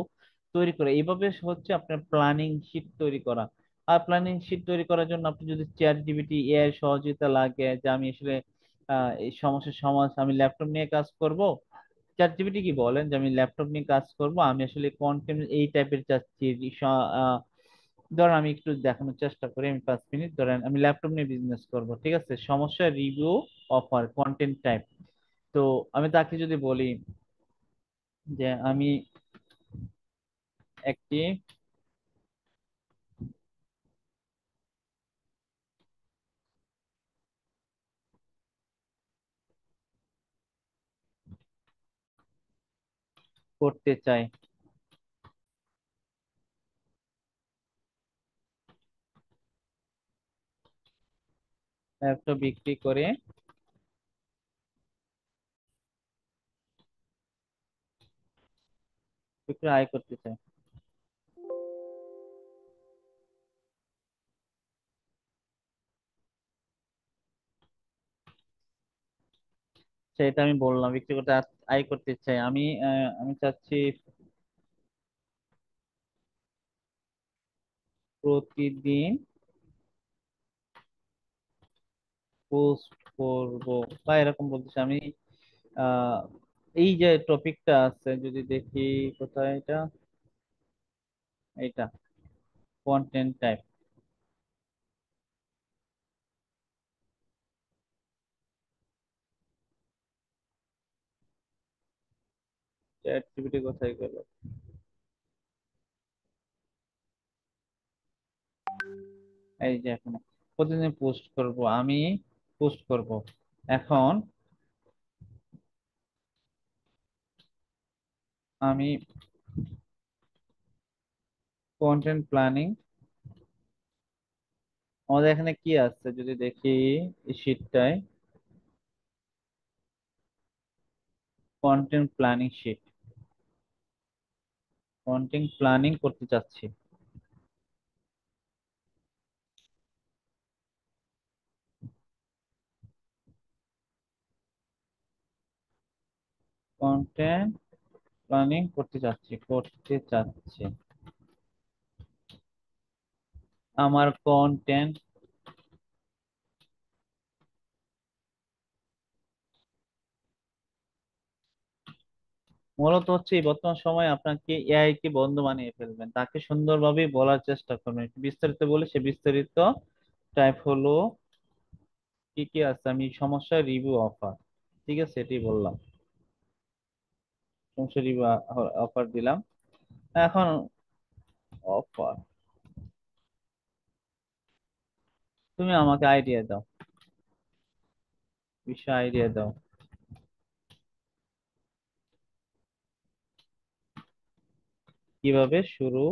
তৈরি করে, এইভাবে হচ্ছে আপনার প্ল্যানিং শিট তৈরি করা। আর প্ল্যানিং শিট তৈরি করার জন্য আপনি যদি চ্যাট জিপিটি এআই সহযোগিতা লাগে, যে আমি আসলে এই সমস্যার সমাধান, আমি ল্যাপটপ নিয়ে কাজ করব, চ্যাট জিপিটি কি বলেন যে আমি ল্যাপটপ নিয়ে কাজ করব, আমি আসলে কন্টেন্ট এই টাইপের চাচ্ছি। ধরেন আমি একটু দেখানোর চেষ্টা করি, আমি 5 মিনিট, ধরেন আমি ল্যাপটপ নিয়ে বিজনেস করব, ঠিক আছে, সমস্যা, রিভিউ, অফার, কন্টেন্ট টাইপ। তো আমি তাকে যদি বলি যে আমি একটি করতে চাই, ল্যাপটপ বিক্রি করে একটু আয় করতে চাই। সেটা আমি বললাম, ব্যক্তিগত আয় করতে চাই আমি। আমি চাচ্ছি প্রতিদিন পোস্ট করব, বা এরকম বলতেছি আমি। আহ এই যে টপিকটা আছে, যদি দেখি কোথায় এটা, এইটা কন্টেন্ট টাইপ। অ্যাক্টিভিটি কোথায় গেল? এই যে এখন প্রতিদিন পোস্ট করব আমি, পোস্ট করব এখন। আমি কন্টেন্ট প্ল্যানিং, আমাদের এখানে কি আছে যদি দেখি এই শীটটায়, content planning sheet, content planning করতে চাচ্ছি। কন্টেন্ট প্ল্যানিং করতে চাচ্ছি। আমার কন্টেন্ট, মূলত হচ্ছে এই বর্তমান সময়ে আপনাকে এআই কে বন্ধু বানিয়ে ফেলবেন, তাকে সুন্দরভাবে বলার চেষ্টা করবেন। একটু বিস্তারিত বলে সে বিস্তারিত টাইপ হলো কি কি আছে, আমি সমস্যা রিভিউ অফার, ঠিক আছে এটাই বললাম, সমস্যা রিভিউ অফার দিলাম। এখন অফার, তুমি আমাকে আইডিয়া দাও, বিষয় আইডিয়া দাও, কিভাবে শুরু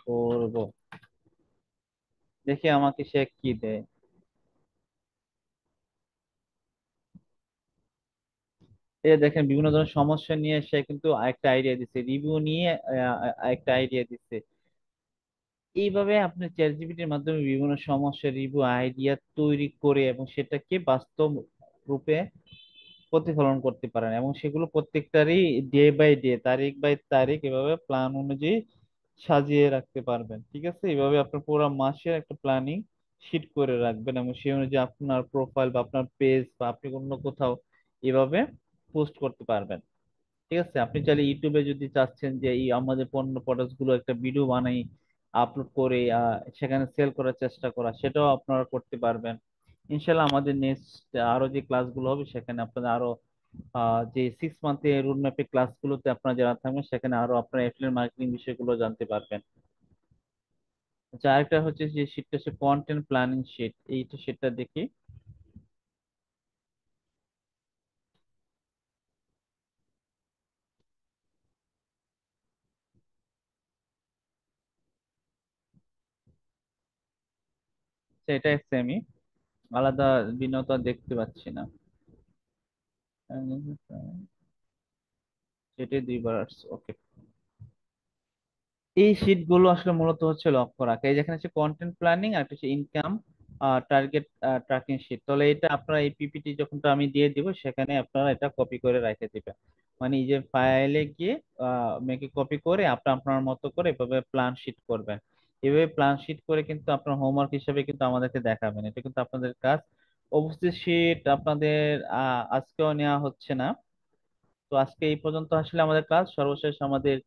করব, দেখি আমাকে সে কি দেয়। এই যে দেখেন বিভিন্ন ধরনের সমস্যা নিয়ে সে কিন্তু আরেকটা আইডিয়া দিচ্ছে, রিভিউ নিয়ে একটা আইডিয়া দিচ্ছে। এইভাবে আপনি চ্যাট জিপিটির মাধ্যমে বিভিন্ন সমস্যা রিভিউ আইডিয়া তৈরি করে এবং সেটাকে বাস্তব রূপে প্রতিফলন করতে পারেন, এবং সেগুলো প্রত্যেকটারই ডে বাই ডে, তারিখ বাই তারিখ এভাবে প্ল্যান অনুযায়ী সাজিয়ে রাখতে পারবেন। ঠিক আছে, এইভাবে আপনার পুরো মাসের একটা প্ল্যানিং শিট করে রাখবেন, এবং সেই অনুযায়ী আপনার প্রোফাইল বা আপনার পেজ বা আপনি অন্য কোথাও এভাবে পোস্ট করতে পারবেন। ঠিক আছে, আপনি চাইলে ইউটিউবে যদি চাচ্ছেন যে এই আমাদের পণ্য প্রোডাক্ট গুলো একটা ভিডিও বানাই আপলোড করে সেখানে সেল করার চেষ্টা করা, সেটাও আপনারা করতে পারবেন। ইনশাল্লাহ আমাদের নেক্সট আরো যে ক্লাসগুলো হবে সেখানে আপনাদের আরো যে 6 মান্থের রোড ম্যাপের ক্লাসগুলোতে আপনারা যারা থাকবেন সেখানে আরো আপনারা এফিলিয়েট মার্কেটিং বিষয়গুলো জানতে পারবেন। আচ্ছা, আরেকটা হচ্ছে যে শীটটা হচ্ছে কন্টেন্ট প্ল্যানিং শীট, এইটা সেটা দেখি। সেটা সেমি আলাদা, ভিন্নতা দেখতে পাচ্ছি না। সেটাই দুইবার আসছে, ওকে। এই শীট গুলো আসলে মূলত হচ্ছে লক্ষ্য রাখা, এই যেখানে হচ্ছে কন্টেন্ট প্ল্যানিং আর একটা হচ্ছে ইনকাম টার্গেট ট্র্যাকিং শীট। তাহলে এটা আপনারা এই পিপিটি যখন তো আমি দিয়ে দিব সেখানে আপনারা এটা কপি করে রেখে দিবেন, মানে এই যে ফাইলে গিয়ে মেকে কপি করে আপনি আপনার মতো করে এভাবে প্ল্যান শিট করবেন। এভাবে প্ল্যান শিট করে কিন্তু আপনার হোমওয়ার্ক হিসেবে কিন্তু আমাদেরকে দেখাবেন, এটা কিন্তু আপনাদের কাজ। উপস্থিত শীট আপনাদের আজকেও নেওয়া হচ্ছে না। তো আজকে এই পর্যন্ত আসলে আমাদের ক্লাস সর্বশেষ আমাদের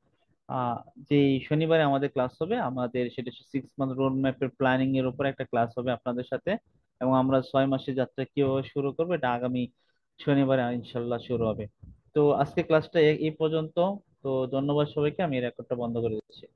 আহ যে শনিবারে আমাদের ক্লাস হবে, আমাদের সেটা 6 মান্থ রোড ম্যাপের প্ল্যানিং এর উপর একটা ক্লাস হবে আপনাদের সাথে, এবং আমরা 6 মাসের যাত্রা কিভাবে শুরু করবো এটা আগামী শনিবারে ইনশাল্লাহ শুরু হবে। তো আজকে ক্লাসটা এই পর্যন্ত। তো ধন্যবাদ সবাইকে, আমি রেকর্ডটা বন্ধ করে দিচ্ছি।